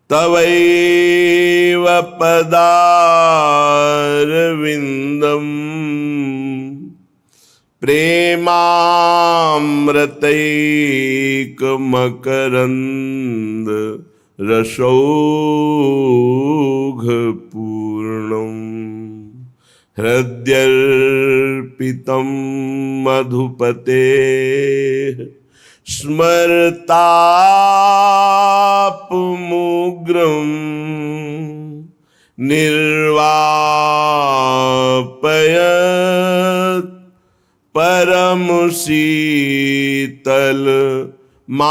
तवैव पदारविन्दम् प्रेमामृतैकमकरन्द रसौघपूर्णम् हृद्यर्पितं मधुपतेः स्मरतापमुग्रम् निर्वापयत् परम शीतल माश्रयामि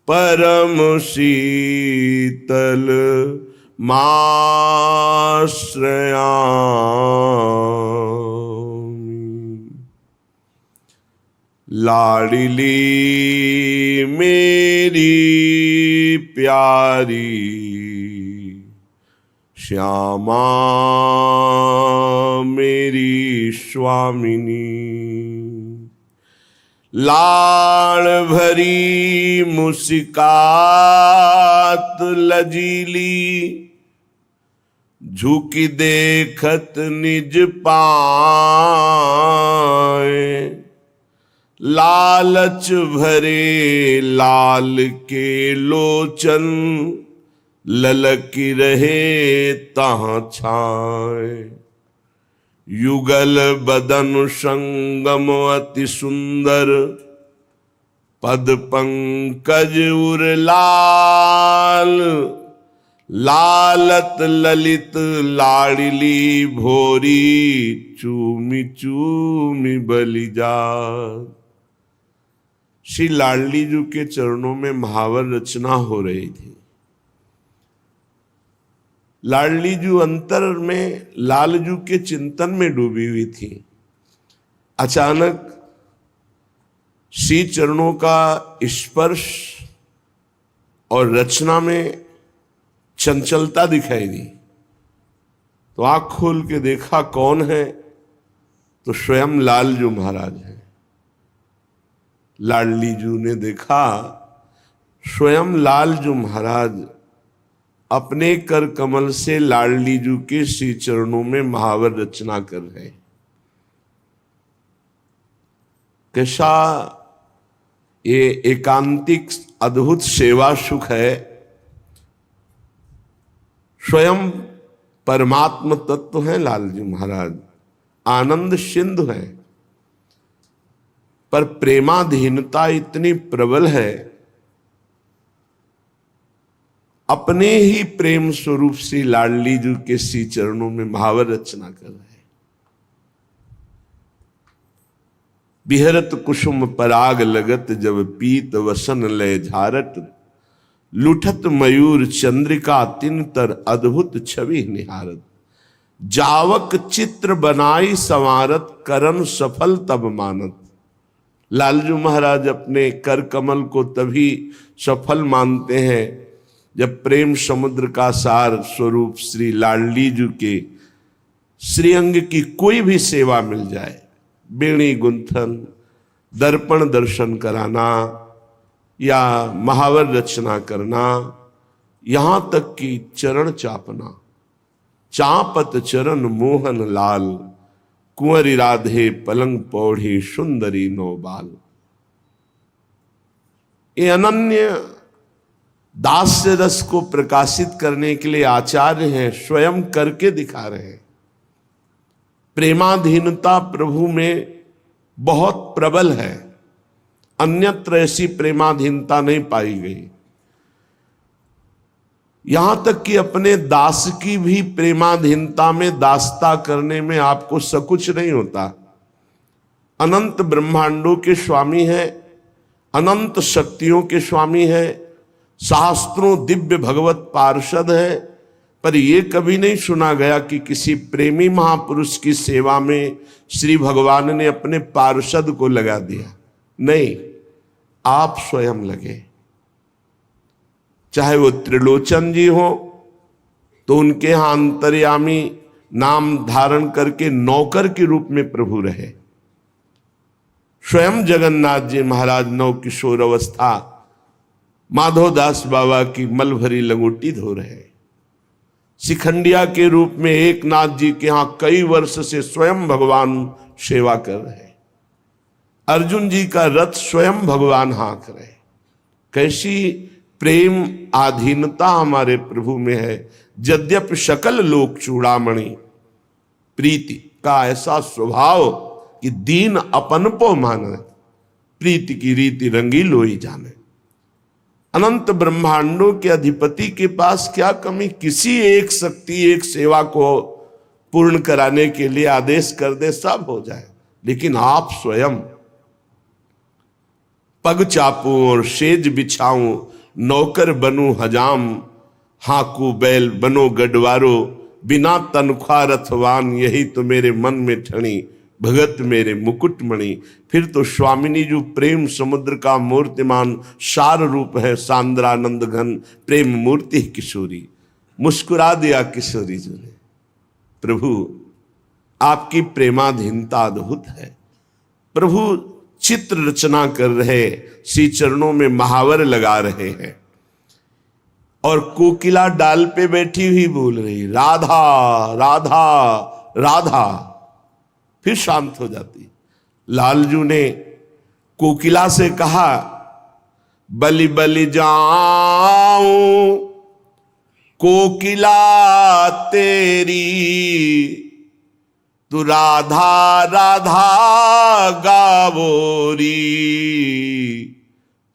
परम शीतल माश्रयामि। लाडली मेरी प्यारी श्यामा मेरी स्वामिनी, लाड़ भरी मुस्कात लजीली झुकी देखत निज पाए, लालच भरे लाल के लोचन ललकी रहे तहाँ छाए। युगल बदन संगम अति सुंदर पद पंकज उर लाल, लालत ललित लाडली भोरी चूमी चूमी बलिजात। श्री लाडली जी के चरणों में महावर रचना हो रही थी। लाडली जी अंतर में लालजू के चिंतन में डूबी हुई थी। अचानक श्री चरणों का स्पर्श और रचना में चंचलता दिखाई दी, तो आंख खोल के देखा कौन है, तो स्वयं लालजू महाराज हैं। लाडली जू ने देखा स्वयं लालजू महाराज अपने कर कमल से लाडली जू के श्री चरणों में महावर रचना कर रहे हैं। कैसा ये एकांतिक अद्भुत सेवा सुख है। स्वयं परमात्म तत्व हैं लालजी महाराज, आनंद सिंधु है, पर प्रेमाधीनता इतनी प्रबल है, अपने ही प्रेम स्वरूप श्री लाडली जी के श्री चरणों में महावर रचना कर रहे हैं। बिहरत कुसुम पराग लगत जब पीत वसन लय झारत, लुठत मयूर चंद्रिका तिन तर अद्भुत छवि निहारत, जावक चित्र बनाई संवारत करम सफल तब मानत। लालजू महाराज अपने कर कमल को तभी सफल मानते हैं जब प्रेम समुद्र का सार स्वरूप श्री लाडली जी के श्रीअंग की कोई भी सेवा मिल जाए, बेणी गुंथन, दर्पण दर्शन कराना या महावर रचना करना, यहां तक कि चरण चापना, चापत चरण मोहन लाल, कुंवरी राधे पलंग पौढ़ी सुंदरी नौबाल। ये अनन्य दास्य रस को प्रकाशित करने के लिए आचार्य हैं, स्वयं करके दिखा रहे हैं। प्रेमाधीनता प्रभु में बहुत प्रबल है, अन्यत्र ऐसी प्रेमाधीनता नहीं पाई गई। यहां तक कि अपने दास की भी प्रेमाधीनता में दासता करने में आपको सकुच नहीं होता। अनंत ब्रह्मांडों के स्वामी है, अनंत शक्तियों के स्वामी है, शास्त्रों दिव्य भगवत पार्षद है, पर यह कभी नहीं सुना गया कि किसी प्रेमी महापुरुष की सेवा में श्री भगवान ने अपने पार्षद को लगा दिया। नहीं, आप स्वयं लगे। चाहे वो त्रिलोचन जी हो तो उनके यहां अंतर्यामी नाम धारण करके नौकर के रूप में प्रभु रहे। स्वयं जगन्नाथ जी महाराज नव किशोर अवस्था माधोदास बाबा की मल भरी लंगोटी धो रहे। शिखंडिया के रूप में एकनाथ जी के यहां कई वर्ष से स्वयं भगवान सेवा कर रहे। अर्जुन जी का रथ स्वयं भगवान हाँक रहे। कैसी प्रेम आधीनता हमारे प्रभु में है। यद्यपि सकल लोक चूड़ामणि, प्रीति का ऐसा स्वभाव कि दीन अपन पो माने, प्रीति की रीति रंगी लोई जाने। अनंत ब्रह्मांडों के अधिपति के पास क्या कमी। किसी एक शक्ति एक सेवा को पूर्ण कराने के लिए आदेश कर दे, सब हो जाए। लेकिन आप स्वयं पग चापूं और सेज बिछाऊं, नौकर बनूं हजाम, हाकू बैल बनो गडवारो, बिना तनख्वाह रथवान, यही तो मेरे मन में ठणी, भगत मेरे मुकुटमणि। फिर तो स्वामिनी जो प्रेम समुद्र का मूर्तिमान सार रूप है, सांद्रानंद घन प्रेम मूर्ति किशोरी। मुस्कुरा दिया किशोरी जी ने। प्रभु आपकी प्रेमाधीनता अद्भुत है। प्रभु चित्र रचना कर रहे, श्री चरणों में महावर लगा रहे हैं और कोकिला डाल पे बैठी हुई बोल रही राधा राधा राधा, फिर शांत हो जाती। लालजू ने कोकिला से कहा बलि बलि जाऊं कोकिला तेरी, तू राधा राधा गावोरी,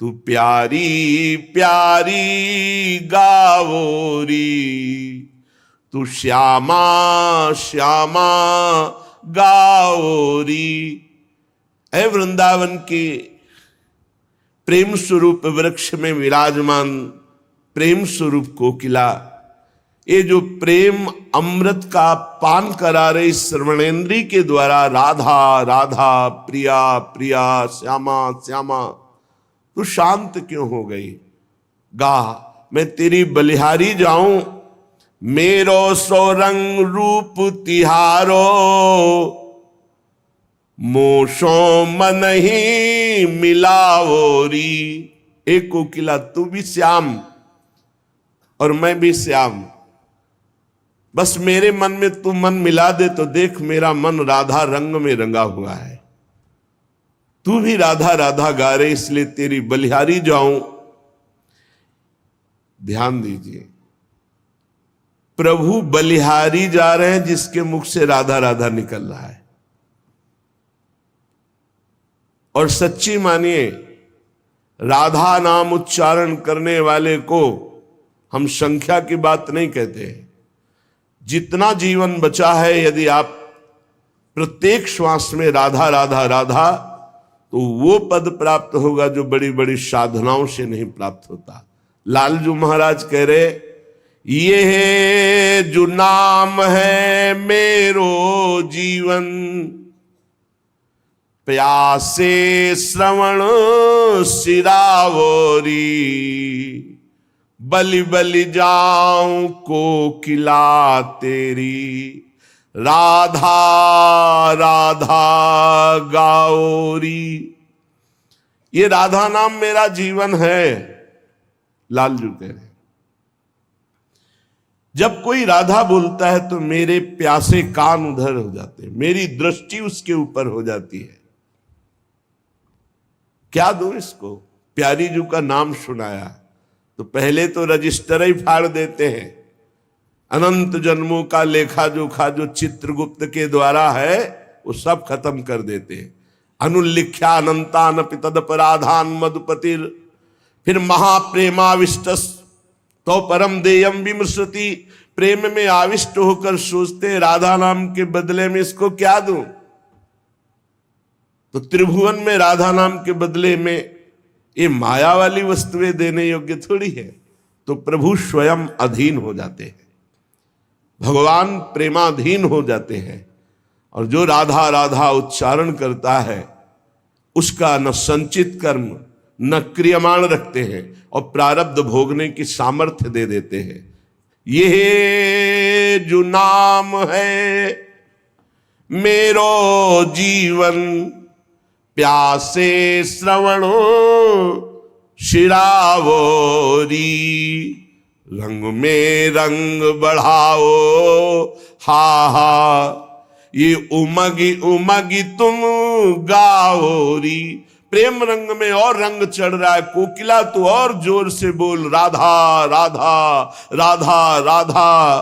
तू प्यारी प्यारी गावोरी, तू श्यामा श्यामा गावोरी। ऐ वृंदावन के प्रेम स्वरूप वृक्ष में विराजमान प्रेम स्वरूप कोकिला, ये जो प्रेम अमृत का पान करा रही श्रवणेन्द्री के द्वारा राधा राधा प्रिया प्रिया श्यामा श्यामा, तू शांत क्यों हो गई। गा मैं तेरी बलिहारी जाऊं, मेरो सोरंग रूप तिहारो, मोशो मन ही मिलावोरी। एक कोकिला तू भी श्याम और मैं भी श्याम, बस मेरे मन में तू मन मिला दे तो देख मेरा मन राधा रंग में रंगा हुआ है। तू भी राधा राधा गा रहे, इसलिए तेरी बलिहारी जाऊं। ध्यान दीजिए, प्रभु बलिहारी जा रहे हैं जिसके मुख से राधा राधा निकल रहा है। और सच्ची मानिए, राधा नाम उच्चारण करने वाले को हम संख्या की बात नहीं कहते हैं। जितना जीवन बचा है, यदि आप प्रत्येक श्वास में राधा राधा राधा, तो वो पद प्राप्त होगा जो बड़ी बड़ी साधनाओं से नहीं प्राप्त होता। लालजू महाराज कह रहे, ये है जो नाम है मेरो जीवन, प्यासे श्रवण सिरावोरी, बलि बलि जाऊं कोकिला तेरी, राधा राधा गाओरी। ये राधा नाम मेरा जीवन है, लालजू कह रहे। जब कोई राधा बोलता है तो मेरे प्यासे कान उधर हो जाते हैं, मेरी दृष्टि उसके ऊपर हो जाती है। क्या दूं इसको, प्यारी जू का नाम सुनाया तो पहले तो रजिस्टर ही फाड़ देते हैं। अनंत जन्मों का लेखा जोखा जो चित्रगुप्त के द्वारा है वो सब खत्म कर देते हैं। अनुल्लिख्या अनंतान पितदपराधान मधुपतिर, फिर महाप्रेमाविष्ट तो परम देयम विमृशति। प्रेम में आविष्ट होकर सोचते राधा नाम के बदले में इसको क्या दूं। तो त्रिभुवन में राधा नाम के बदले में ये माया वाली वस्तुएं देने योग्य थोड़ी है। तो प्रभु स्वयं अधीन हो जाते हैं, भगवान प्रेमाधीन हो जाते हैं। और जो राधा राधा उच्चारण करता है उसका न संचित कर्म न क्रियमाण रखते हैं और प्रारब्ध भोगने की सामर्थ्य दे देते हैं। ये जो नाम है मेरो जीवन, प्यासे श्रवणो शिरावोरी, रंग में रंग बढ़ाओ हा हा, ये उमगी उमगी तुम गाओरी। प्रेम रंग में और रंग चढ़ रहा है, कोकिला तू और जोर से बोल राधा राधा राधा राधा।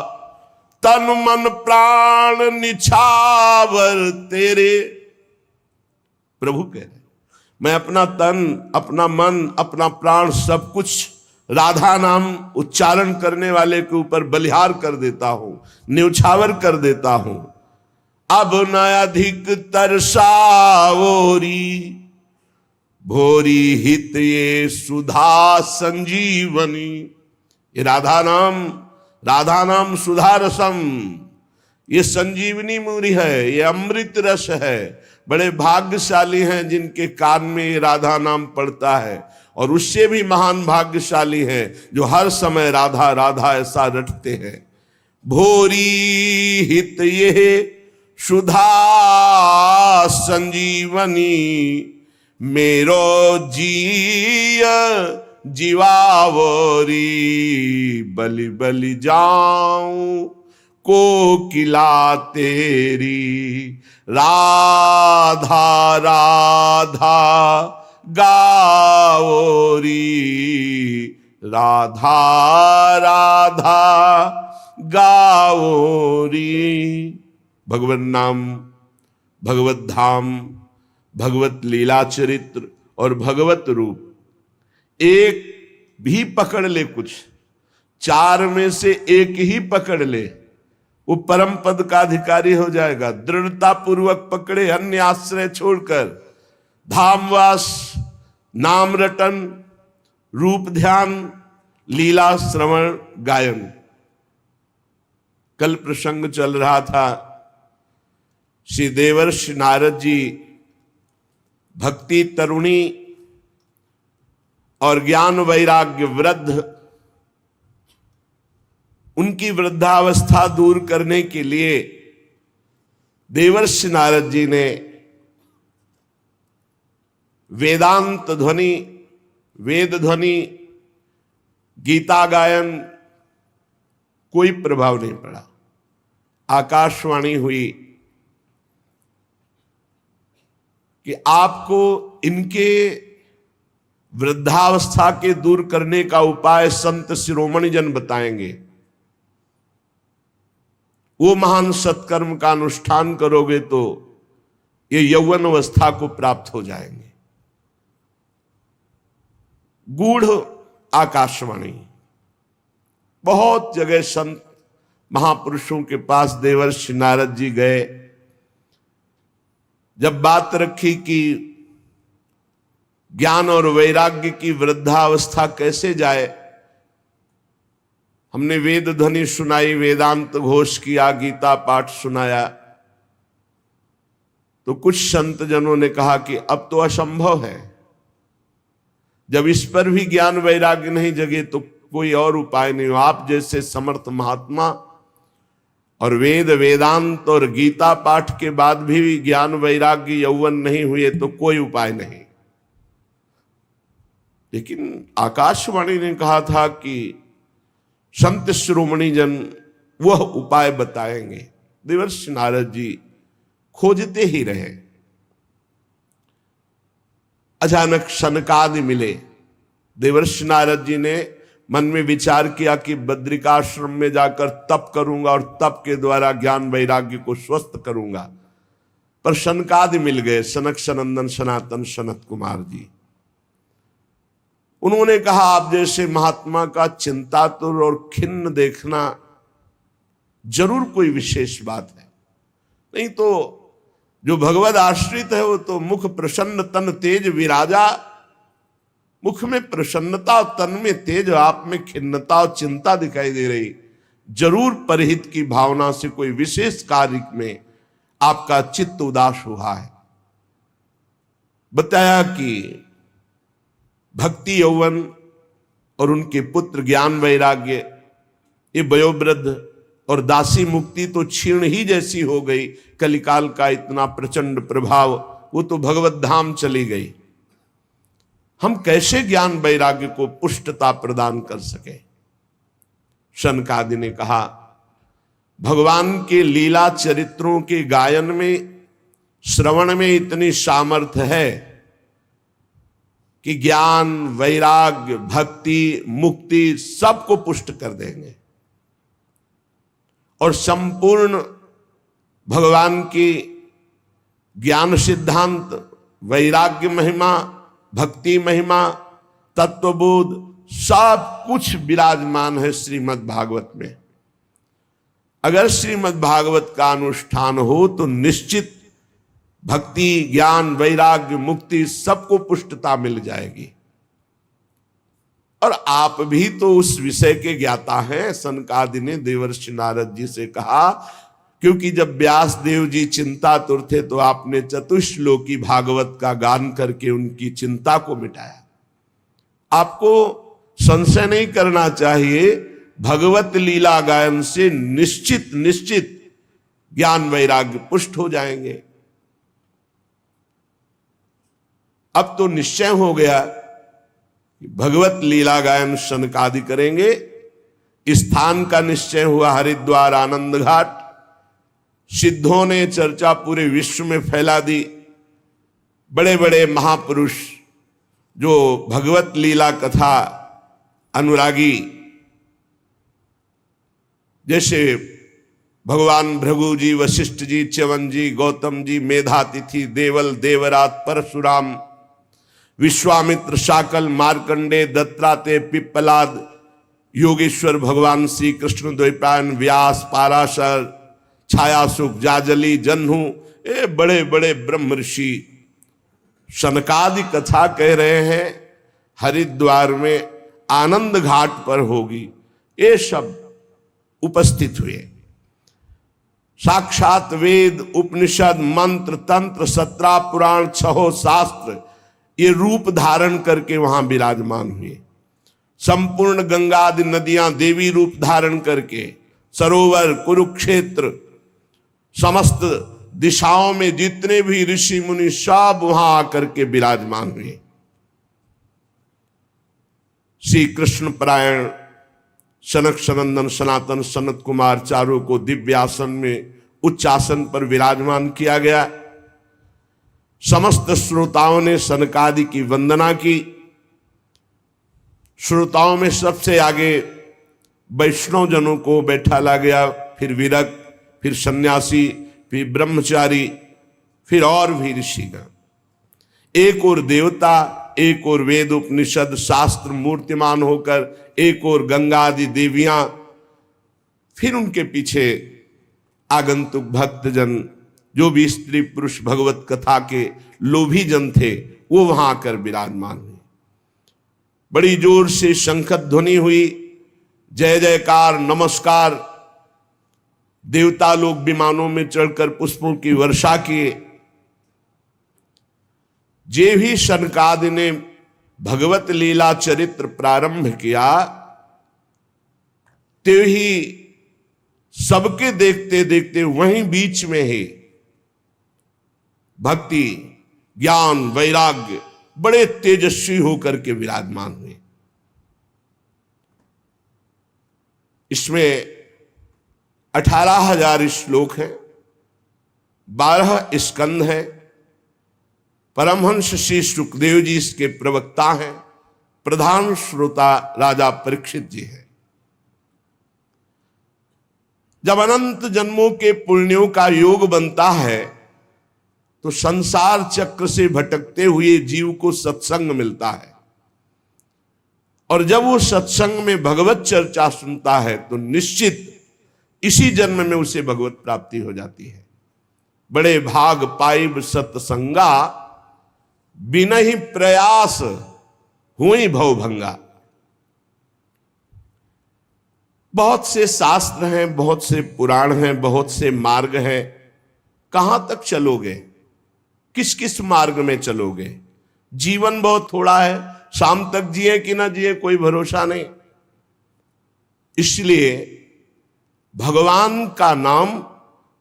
तन मन प्राण निछावर तेरे, प्रभु कह रहे मैं अपना तन, अपना मन, अपना प्राण सब कुछ राधा नाम उच्चारण करने वाले के ऊपर बलिहार कर देता हूं, न्यौछावर कर देता हूं। अब न अधिक तरसावोरी, भोरी हित ये सुधा संजीवनी। ये राधा नाम सुधा रसम, ये संजीवनी मूरी है, ये अमृत रस है। बड़े भाग्यशाली हैं जिनके कान में ये राधा नाम पड़ता है, और उससे भी महान भाग्यशाली हैं जो हर समय राधा राधा ऐसा रटते हैं। भोरी हित ये सुधा संजीवनी, मेरो जीय जीवावरी। बलि बलि जाऊं कोकिला तेरी, राधा राधा गाओरी, राधा राधा गाओरी। भगवत नाम, भगवत धाम, भगवत लीला चरित्र और भगवत रूप एक भी पकड़ ले, कुछ चार में से एक ही पकड़ ले, वो परम पद का अधिकारी हो जाएगा। दृढ़ता पूर्वक पकड़े, अन्य आश्रय छोड़कर। धामवास, नाम रटन, रूप ध्यान, लीला श्रवण गायन। कल प्रसंग चल रहा था, श्री देवर्षि नारद जी भक्ति तरुणी और ज्ञान वैराग्य वृद्ध, उनकी वृद्धावस्था दूर करने के लिए देवर्षि नारद जी ने वेदांत ध्वनि, वेद ध्वनि, गीता गायन, कोई प्रभाव नहीं पड़ा। आकाशवाणी हुई कि आपको इनके वृद्धावस्था के दूर करने का उपाय संत शिरोमणि जन बताएंगे। वो महान सत्कर्म का अनुष्ठान करोगे तो ये यौवन अवस्था को प्राप्त हो जाएंगे। गूढ़ आकाशवाणी, बहुत जगह संत महापुरुषों के पास देवर्षि नारद जी गए। जब बात रखी कि ज्ञान और वैराग्य की वृद्धावस्था कैसे जाए, हमने वेद ध्वनि सुनाई, वेदांत घोष किया, गीता पाठ सुनाया, तो कुछ संत जनों ने कहा कि अब तो असंभव है। जब इस पर भी ज्ञान वैराग्य नहीं जगे तो कोई और उपाय नहीं हो। आप जैसे समर्थ महात्मा और वेद वेदांत और गीता पाठ के बाद भी ज्ञान वैराग्य यौवन नहीं हुए तो कोई उपाय नहीं। लेकिन आकाशवाणी ने कहा था कि संत शिरोमणि जन वह उपाय बताएंगे। देवर्षि नारद जी खोजते ही रहे। अचानक सनकादि मिले। देवर्षि नारद जी ने मन में विचार किया कि बद्रिकाश्रम में जाकर तप करूंगा और तप के द्वारा ज्ञान वैराग्य को स्वस्थ करूंगा। पर सनकादि मिल गए, सनक सनंदन सनातन सनत कुमार जी। उन्होंने कहा आप जैसे महात्मा का चिंतातुर और खिन्न देखना जरूर कोई विशेष बात है, नहीं तो जो भगवद आश्रित है वो तो मुख प्रसन्न तन तेज विराजा। मुख में प्रसन्नता और तन में तेज, आप में खिन्नता और चिंता दिखाई दे रही। जरूर परहित की भावना से कोई विशेष कार्य में आपका चित्त उदास हुआ है। बताया कि भक्ति यौवन और उनके पुत्र ज्ञान वैराग्य ये वयोवृद्ध और दासी मुक्ति तो क्षीण ही जैसी हो गई, कलिकाल का इतना प्रचंड प्रभाव, वो तो भगवत धाम चली गई। हम कैसे ज्ञान वैराग्य को पुष्टता प्रदान कर सके? शनकादि ने कहा, भगवान के लीला चरित्रों के गायन में, श्रवण में इतनी सामर्थ्य है कि ज्ञान, वैराग्य, भक्ति, मुक्ति सबको पुष्ट कर देंगे। और संपूर्ण भगवान की ज्ञान सिद्धांत, वैराग्य महिमा, भक्ति महिमा, तत्वबोध सब कुछ विराजमान है श्रीमद् भागवत में। अगर श्रीमद् भागवत का अनुष्ठान हो तो निश्चित भक्ति, ज्ञान, वैराग्य, मुक्ति सबको पुष्टता मिल जाएगी। और आप भी तो उस विषय के ज्ञाता हैं। सनकादि ने देवर्षि नारद जी से कहा, क्योंकि जब व्यास देव जी चिंतातुर थे तो आपने चतुश्लोकी भागवत का गान करके उनकी चिंता को मिटाया। आपको संशय नहीं करना चाहिए, भगवत लीला गायन से निश्चित ज्ञान वैराग्य पुष्ट हो जाएंगे। अब तो निश्चय हो गया कि भगवत लीला गायन शनकादि करेंगे। स्थान का निश्चय हुआ हरिद्वार आनंद घाट। सिद्धों ने चर्चा पूरे विश्व में फैला दी। बड़े बड़े महापुरुष जो भगवत लीला कथा अनुरागी, जैसे भगवान भृगु जी, वशिष्ठ जी, च्यवन जी, गौतम जी, मेधातिथि, देवल, देवरात, परशुराम, विश्वामित्र, शाकल, मार्कंडे, दत्तात्रेय, पिप्पलाद, योगेश्वर भगवान श्री कृष्ण, द्वैपायन, व्यास, पाराशर, छायासुख, जाजली, जन्हू, ये बड़े बड़े ब्रह्म ऋषि शनकादि कथा कह रहे हैं हरिद्वार में आनंद घाट पर होगी। ये सब उपस्थित हुए। साक्षात वेद, उपनिषद, मंत्र, तंत्र, 17 पुराण, 6 शास्त्र ये रूप धारण करके वहां विराजमान हुए। संपूर्ण गंगा आदि नदियां देवी रूप धारण करके, सरोवर, कुरुक्षेत्र, समस्त दिशाओं में जितने भी ऋषि मुनि सब वहां आकर के विराजमान हुए। श्री कृष्ण परायण सनक सनंदन सनातन सनत कुमार चारों को दिव्य आसन में उच्च आसन पर विराजमान किया गया। समस्त श्रोताओं ने सनकादि की वंदना की। श्रोताओं में सबसे आगे वैष्णव जनों को बैठाला गया, फिर विरक्त, फिर सन्यासी, फिर ब्रह्मचारी, फिर और भी ऋषिगण। एक और देवता, एक और वेद उपनिषद शास्त्र मूर्तिमान होकर, एक और गंगा आदि देवियां, फिर उनके पीछे आगंतुक भक्तजन, जो भी स्त्री पुरुष भगवत कथा के लोभी जन थे, वो वहां आकर विराजमान हुए। बड़ी जोर से शंख ध्वनि हुई, जय जयकार, नमस्कार। देवता लोग विमानों में चढ़कर पुष्पों की वर्षा किए। जे भी शनकादि ने भगवत लीला चरित्र प्रारंभ किया, ते ही सबके देखते देखते वहीं बीच में ही भक्ति, ज्ञान, वैराग्य बड़े तेजस्वी होकर के विराजमान हुए। इसमें 18,000 श्लोक हैं, 12 स्कंद हैं। परमहंस श्री सुखदेव जी इसके प्रवक्ता हैं। प्रधान श्रोता राजा परीक्षित जी हैं। जब अनंत जन्मों के पुण्यों का योग बनता है तो संसार चक्र से भटकते हुए जीव को सत्संग मिलता है, और जब वो सत्संग में भगवत चर्चा सुनता है तो निश्चित इसी जन्म में उसे भगवत प्राप्ति हो जाती है। बड़े भाग पाइब सत्संगा, बिना ही प्रयास हुई भवभंगा। बहुत से शास्त्र हैं, बहुत से पुराण हैं, बहुत से मार्ग हैं। कहां तक चलोगे? किस किस मार्ग में चलोगे? जीवन बहुत थोड़ा है, शाम तक जिए कि ना जिए कोई भरोसा नहीं। इसलिए भगवान का नाम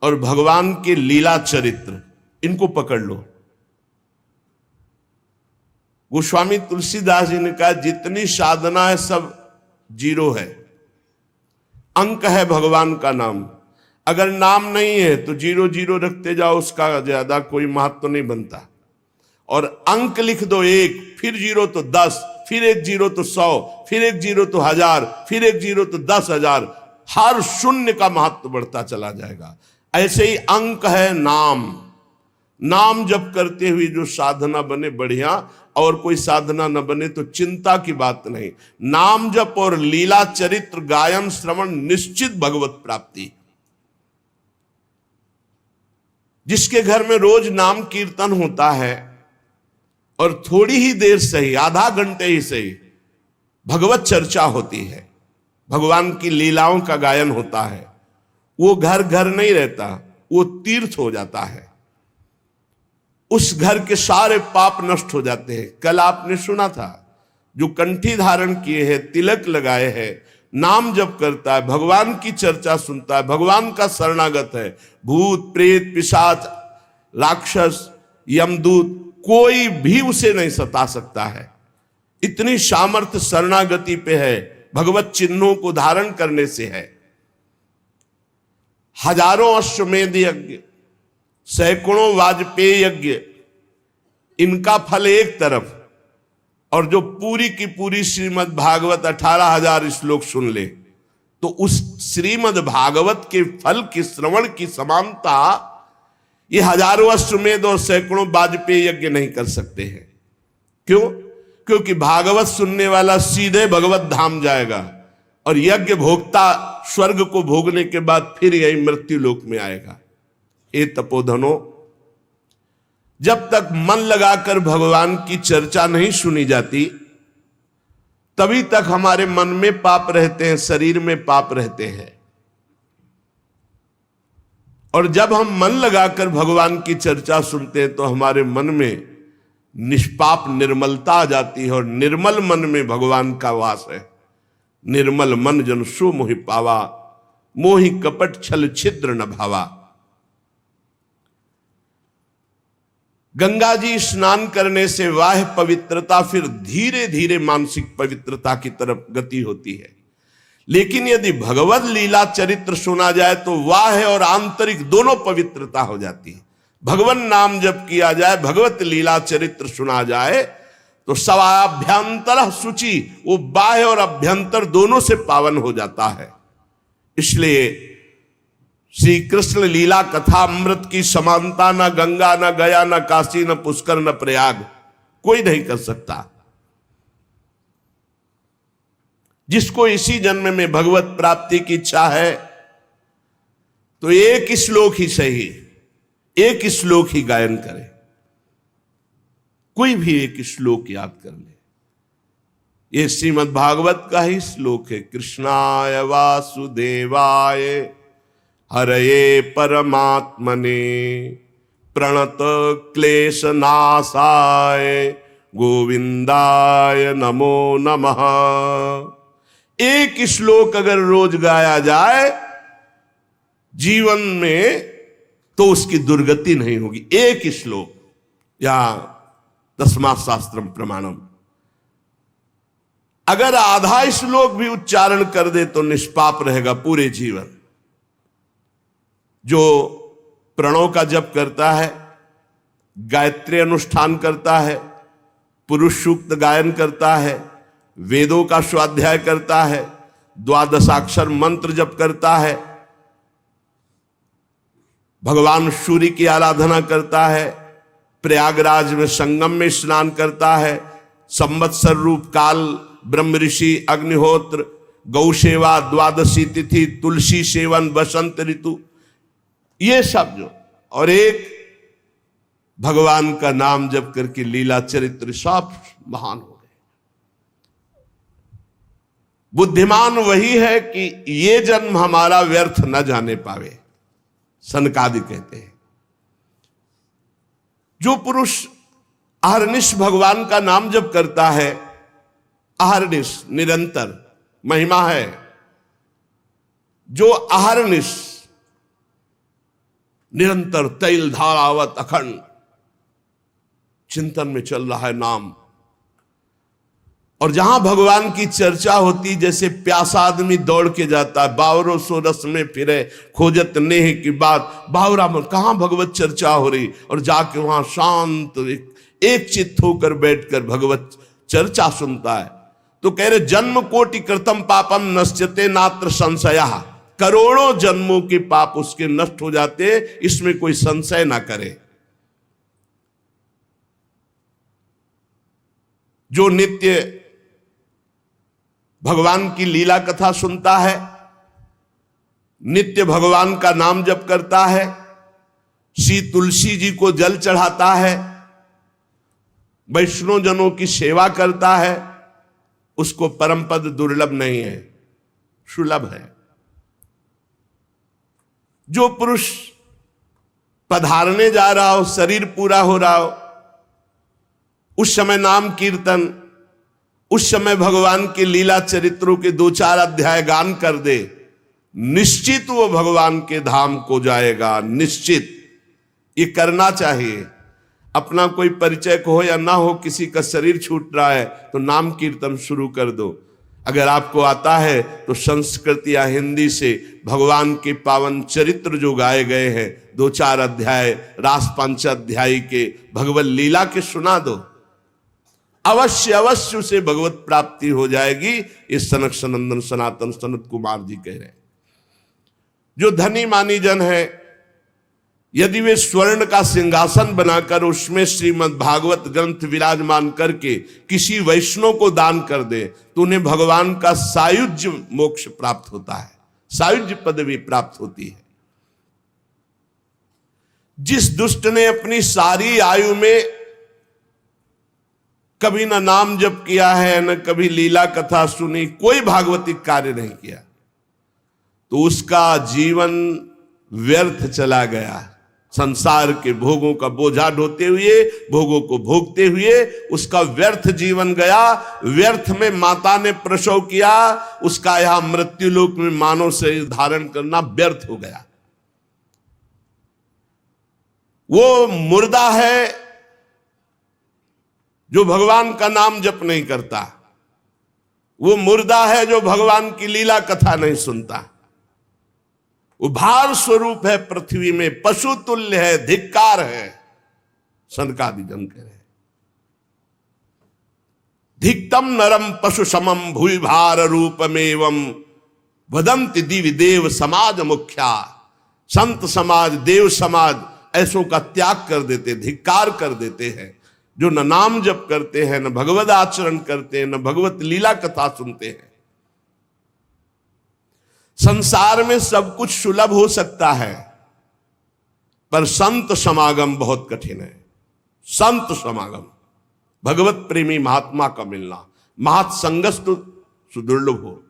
और भगवान के लीला चरित्र, इनको पकड़ लो। गोस्वामी तुलसीदास जी ने कहा जितनी साधना है सब जीरो है, अंक है भगवान का नाम। अगर नाम नहीं है तो जीरो जीरो रखते जाओ, उसका ज्यादा कोई महत्व नहीं बनता। और अंक लिख दो 1, फिर जीरो तो 10, फिर एक जीरो तो 100, फिर एक जीरो तो 1000, फिर एक जीरो तो 10,000, हर शून्य का महत्व बढ़ता चला जाएगा। ऐसे ही अंक है नाम। नाम जप करते हुए जो साधना बने बढ़िया, और कोई साधना न बने तो चिंता की बात नहीं। नाम जप और लीला चरित्र गायन श्रवण निश्चित भगवत प्राप्ति। जिसके घर में रोज नाम कीर्तन होता है और थोड़ी ही देर सही, आधा घंटे ही सही, भगवत चर्चा होती है, भगवान की लीलाओं का गायन होता है, वो घर घर नहीं रहता, वो तीर्थ हो जाता है। उस घर के सारे पाप नष्ट हो जाते हैं। कल आपने सुना था, जो कंठी धारण किए हैं, तिलक लगाए हैं, नाम जप करता है, भगवान की चर्चा सुनता है, भगवान का शरणागत है, भूत प्रेत पिशाच राक्षस यमदूत कोई भी उसे नहीं सता सकता है। इतनी सामर्थ्य शरणागति पे है, भगवत चिन्हों को धारण करने से है। हजारों अश्वमेध यज्ञ, सैकड़ों वाजपेयी यज्ञ, इनका फल एक तरफ, और जो पूरी की पूरी श्रीमद् भागवत 18,000 श्लोक सुन ले, तो उस श्रीमद् भागवत के फल की श्रवण की समानता ये हजारों अश्वमेध और सैकड़ों वाजपेयी यज्ञ नहीं कर सकते हैं। क्यों? क्योंकि भागवत सुनने वाला सीधे भगवत धाम जाएगा, और यज्ञ भोक्ता स्वर्ग को भोगने के बाद फिर यही मृत्यु लोक में आएगा। हे तपोधनो, जब तक मन लगाकर भगवान की चर्चा नहीं सुनी जाती, तभी तक हमारे मन में पाप रहते हैं, शरीर में पाप रहते हैं। और जब हम मन लगाकर भगवान की चर्चा सुनते हैं तो हमारे मन में निष्पाप निर्मलता आ जाती है, और निर्मल मन में भगवान का वास है। निर्मल मन जन सो मोहि पावा, मोहि कपट छल छिद्र न भावा। गंगा जी स्नान करने से वाह्य पवित्रता, फिर धीरे धीरे मानसिक पवित्रता की तरफ गति होती है। लेकिन यदि भगवत लीला चरित्र सुना जाए तो वाह्य और आंतरिक दोनों पवित्रता हो जाती है। भगवान नाम जप किया जाए, भगवत लीला चरित्र सुना जाए तो सवाभ्यंतर शुचि, वो बाह्य और अभ्यंतर दोनों से पावन हो जाता है। इसलिए श्री कृष्ण लीला कथा अमृत की समानता न गंगा, न गया, न काशी, न पुष्कर, न प्रयाग कोई नहीं कर सकता। जिसको इसी जन्म में भगवत प्राप्ति की इच्छा है तो एक श्लोक ही सही, एक श्लोक ही गायन करे, कोई भी एक श्लोक याद कर ले। ये श्रीमद् भागवत का ही श्लोक है। कृष्णाय वासुदेवाय हरये परमात्मने प्रणत क्लेश नाशाय गोविंदाय नमो नमः। एक श्लोक अगर रोज गाया जाए जीवन में तो उसकी दुर्गति नहीं होगी। एक श्लोक, या तस्मात् शास्त्रम प्रमाणम। अगर आधा श्लोक भी उच्चारण कर दे तो निष्पाप रहेगा पूरे जीवन। जो प्रणव का जप करता है, गायत्री अनुष्ठान करता है, पुरुष सूक्त गायन करता है, वेदों का स्वाध्याय करता है, द्वादशाक्षर मंत्र जप करता है, भगवान सूर्य की आराधना करता है, प्रयागराज में संगम में स्नान करता है, संवत्सर रूप काल, ब्रह्म ऋषि, अग्निहोत्र, गौ सेवा, द्वादशी तिथि, तुलसी सेवन, बसंत ऋतु, ये सब जो, और एक भगवान का नाम जप करके लीला चरित्र, सब महान हो गए। बुद्धिमान वही है कि ये जन्म हमारा व्यर्थ न जाने पावे। सनकादि कहते हैं जो पुरुष अहर्निश भगवान का नाम जप करता है, अहर्निश निरंतर महिमा है। जो अहरनिश निरंतर तैल धारावत अखंड चिंतन में चल रहा है नाम, और जहां भगवान की चर्चा होती जैसे प्यासा आदमी दौड़ के जाता है, बावरों सो रस में फिरे खोजत नेह की बात, बावरा में कहां भगवत चर्चा हो रही, और जाके वहां शांत एक चित्त होकर बैठकर भगवत चर्चा सुनता है। तो कह रहे जन्म कोटि कृतम पापम नश्यते नात्र संशया, करोड़ों जन्मों के पाप उसके नष्ट हो जाते, इसमें कोई संशय ना करे। जो नित्य भगवान की लीला कथा सुनता है, नित्य भगवान का नाम जप करता है, श्री तुलसी जी को जल चढ़ाता है, वैष्णव जनों की सेवा करता है, उसको परम पद दुर्लभ नहीं है, सुलभ है। जो पुरुष पधारने जा रहा हो, शरीर पूरा हो रहा हो, उस समय नाम कीर्तन, उस समय भगवान के लीला चरित्रों के 2-4 अध्याय गान कर दे, निश्चित वो भगवान के धाम को जाएगा, निश्चित। ये करना चाहिए। अपना कोई परिचय हो या ना हो, किसी का शरीर छूट रहा है तो नाम कीर्तन शुरू कर दो। अगर आपको आता है तो संस्कृत या हिंदी से भगवान के पावन चरित्र जो गाए गए हैं 2-4 अध्याय रास पंचाध्यायी के भगवत लीला के सुना दो, अवश्य अवश्य उसे भगवत प्राप्ति हो जाएगी। इस सनक सनंदन सनातन सनत कुमार जी कह रहे हैं। जो धनी मानी जन है, यदि वे स्वर्ण का सिंहासन बनाकर उसमें श्रीमद् भागवत ग्रंथ विराजमान करके किसी वैष्णव को दान कर दे तो उन्हें भगवान का सायुज्य मोक्ष प्राप्त होता है, सायुज्य पदवी प्राप्त होती है। जिस दुष्ट ने अपनी सारी आयु में कभी ना नाम जप किया है, न कभी लीला कथा सुनी, कोई भागवतिक कार्य नहीं किया, तो उसका जीवन व्यर्थ चला गया। संसार के भोगों का बोझा ढोते हुए, भोगों को भोगते हुए उसका व्यर्थ जीवन गया। व्यर्थ में माता ने प्रसव किया, उसका यहां मृत्यु लोक में मानव शरीर धारण करना व्यर्थ हो गया। वो मुर्दा है जो भगवान का नाम जप नहीं करता, वो मुर्दा है जो भगवान की लीला कथा नहीं सुनता। वो भार स्वरूप है पृथ्वी में, पशु तुल्य है, धिक्कार है। सनकादि जन कह रहे धिक्तम नरम पशु समम भूय भार रूपमेवं वदंति दिव्य देव समाज मुख्या। संत समाज, देव समाज ऐसों का त्याग कर देते, धिक्कार कर देते हैं, जो न नाम जप करते हैं, न भगवत आचरण करते हैं, न भगवत लीला कथा सुनते हैं। संसार में सब कुछ सुलभ हो सकता है, पर संत समागम बहुत कठिन है। संत समागम, भगवत प्रेमी महात्मा का मिलना, महत्संगस्तु सुदुर्लभ हो।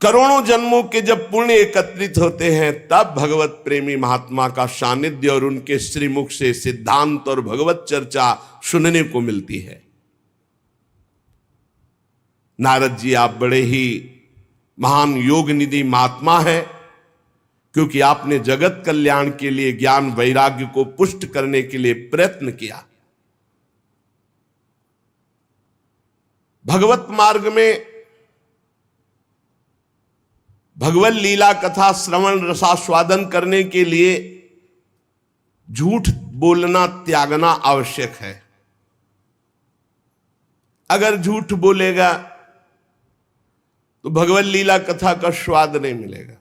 करोड़ों जन्मों के जब पुण्य एकत्रित होते हैं, तब भगवत प्रेमी महात्मा का सानिध्य और उनके श्रीमुख से सिद्धांत और भगवत चर्चा सुनने को मिलती है। नारद जी, आप बड़े ही महान योग निधि महात्मा है, क्योंकि आपने जगत कल्याण के लिए ज्ञान वैराग्य को पुष्ट करने के लिए प्रयत्न किया। भगवत मार्ग में भगवत लीला कथा श्रवण रसास्वादन करने के लिए झूठ बोलना त्यागना आवश्यक है। अगर झूठ बोलेगा तो भगवत लीला कथा का स्वाद नहीं मिलेगा।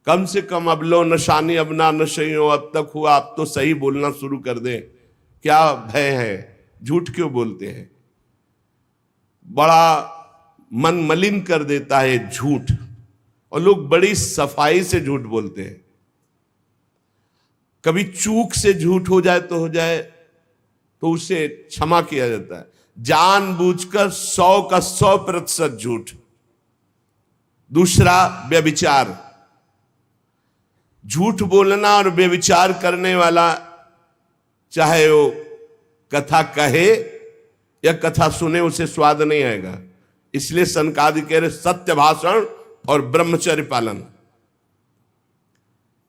कम से कम अब लो नशानी अब ना नशे हो, अब तक हुआ, अब तो सही बोलना शुरू कर दें। क्या भय है? झूठ क्यों बोलते हैं? बड़ा मन मलिन कर देता है झूठ, और लोग बड़ी सफाई से झूठ बोलते हैं। कभी चूक से झूठ हो जाए तो हो जाए, तो उसे क्षमा किया जाता है। जानबूझकर 100 का 100% झूठ। दूसरा, व्यभिचार। झूठ बोलना और व्यभिचार करने वाला, चाहे वो कथा कहे या कथा सुने, उसे स्वाद नहीं आएगा। इसलिए सनकादि कह रहे सत्य भाषण और ब्रह्मचर्य पालन,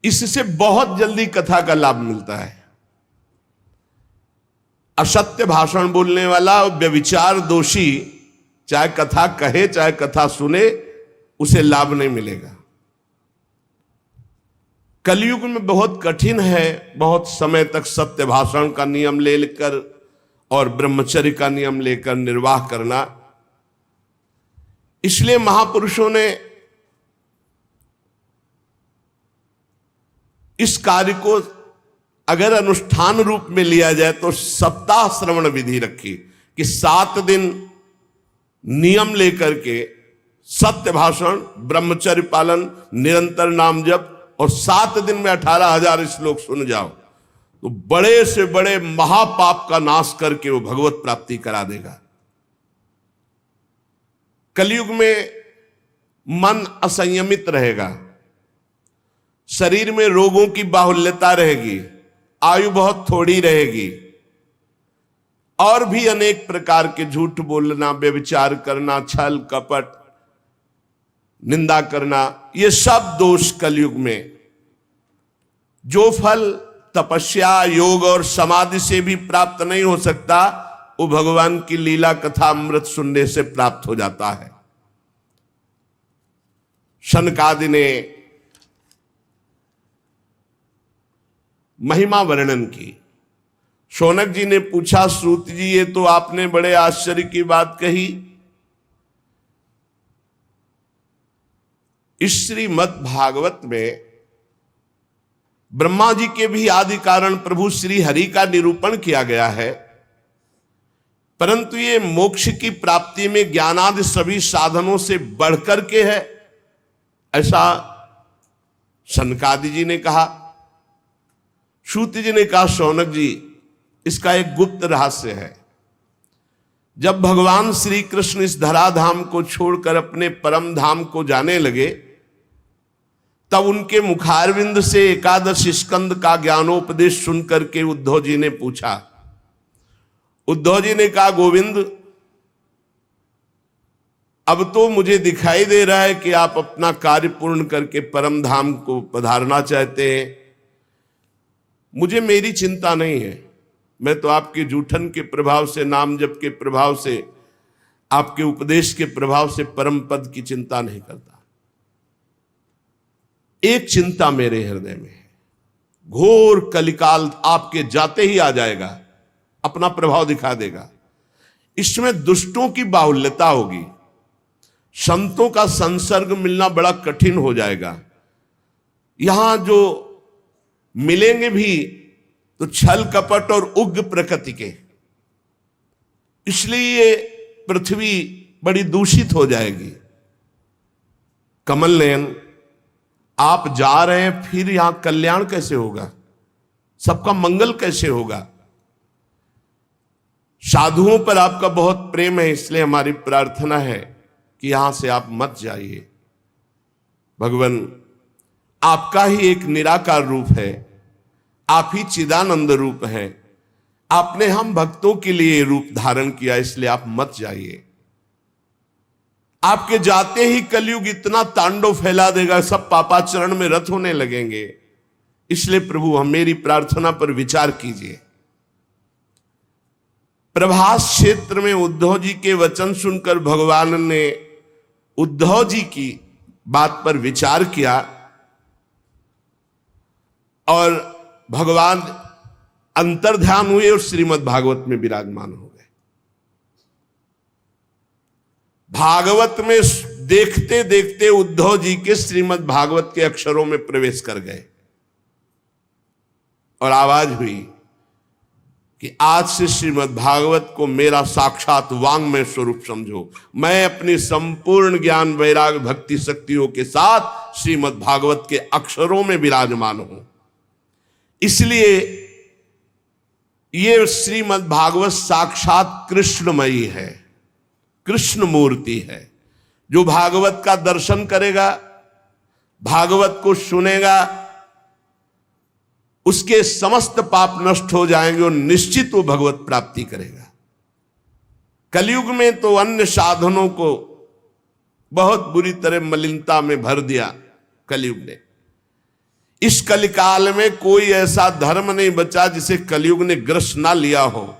इससे बहुत जल्दी कथा का लाभ मिलता है। असत्य भाषण बोलने वाला व्यभिचार दोषी चाहे कथा कहे चाहे कथा सुने, उसे लाभ नहीं मिलेगा। कलयुग में बहुत कठिन है बहुत समय तक सत्य भाषण का नियम लेकर और ब्रह्मचर्य का नियम लेकर निर्वाह करना। इसलिए महापुरुषों ने इस कार्य को अगर अनुष्ठान रूप में लिया जाए तो सप्ताह श्रवण विधि रखी कि 7 दिन नियम लेकर के सत्य भाषण, ब्रह्मचर्य पालन, निरंतर नाम जप और 7 दिन में 18,000 श्लोक सुन जाओ तो बड़े से बड़े महापाप का नाश करके वो भगवत प्राप्ति करा देगा। कलयुग में मन असंयमित रहेगा, शरीर में रोगों की बाहुल्यता रहेगी, आयु बहुत थोड़ी रहेगी, और भी अनेक प्रकार के झूठ बोलना, व्यभिचार करना, छल कपट, निंदा करना, ये सब दोष कलयुग में। जो फल तपस्या, योग और समाधि से भी प्राप्त नहीं हो सकता, वो भगवान की लीला कथा अमृत सुनने से प्राप्त हो जाता है। शनकादि ने महिमा वर्णन की। शौनक जी ने पूछा, सूत जी ये तो आपने बड़े आश्चर्य की बात कही, इस श्रीमद् भागवत में ब्रह्मा जी के भी आदि कारण प्रभु श्री हरि का निरूपण किया गया है, परंतु ये मोक्ष की प्राप्ति में ज्ञानादि सभी साधनों से बढ़कर के है, ऐसा सनकादि जी ने कहा। सूत जी ने कहा, शौनक जी इसका एक गुप्त रहस्य है। जब भगवान श्री कृष्ण इस धराधाम को छोड़कर अपने परम धाम को जाने लगे, तब उनके मुखारविंद से 11 स्कंद का ज्ञानोपदेश सुनकर के उद्धव जी ने पूछा। उद्धव जी ने कहा, गोविंद अब तो मुझे दिखाई दे रहा है कि आप अपना कार्य पूर्ण करके परम धाम को पधारना चाहते हैं। मुझे मेरी चिंता नहीं है, मैं तो आपके जूठन के प्रभाव से, नाम जप के प्रभाव से, आपके उपदेश के प्रभाव से परम पद की चिंता नहीं करता। एक चिंता मेरे हृदय में है, घोर कलिकाल आपके जाते ही आ जाएगा, अपना प्रभाव दिखा देगा। इसमें दुष्टों की बाहुल्यता होगी, संतों का संसर्ग मिलना बड़ा कठिन हो जाएगा। यहां जो मिलेंगे भी तो छल कपट और उग्र प्रकृति के, इसलिए पृथ्वी बड़ी दूषित हो जाएगी। कमल नयन, आप जा रहे हैं, फिर यहां कल्याण कैसे होगा, सबका मंगल कैसे होगा? साधुओं पर आपका बहुत प्रेम है, इसलिए हमारी प्रार्थना है कि यहां से आप मत जाइए। भगवान आपका ही एक निराकार रूप है, आप ही चिदानंद रूप है, आपने हम भक्तों के लिए रूप धारण किया, इसलिए आप मत जाइए। आपके जाते ही कलयुग इतना तांडव फैला देगा, सब पापाचरण में रत होने लगेंगे। इसलिए प्रभु हम मेरी प्रार्थना पर विचार कीजिए। प्रभास क्षेत्र में उद्धव जी के वचन सुनकर भगवान ने उद्धव जी की बात पर विचार किया और भगवान अंतर्ध्यान हुए और श्रीमद् भागवत में विराजमान हो गए। भागवत में देखते देखते उद्धव जी के श्रीमद् भागवत के अक्षरों में प्रवेश कर गए और आवाज हुई कि आज से श्रीमद् भागवत को मेरा साक्षात वांग्मय स्वरूप समझो। मैं अपनी संपूर्ण ज्ञान वैराग भक्ति शक्तियों के साथ श्रीमद् भागवत के अक्षरों में विराजमान हूं। इसलिए ये श्रीमद् भागवत साक्षात कृष्णमयी है, कृष्ण मूर्ति है। जो भागवत का दर्शन करेगा, भागवत को सुनेगा, उसके समस्त पाप नष्ट हो जाएंगे और निश्चित वो भगवत प्राप्ति करेगा। कलयुग में तो अन्य साधनों को बहुत बुरी तरह मलिनता में भर दिया कलयुग ने। इस कलिकाल में कोई ऐसा धर्म नहीं बचा जिसे कलयुग ने ग्रस्त ना लिया हो,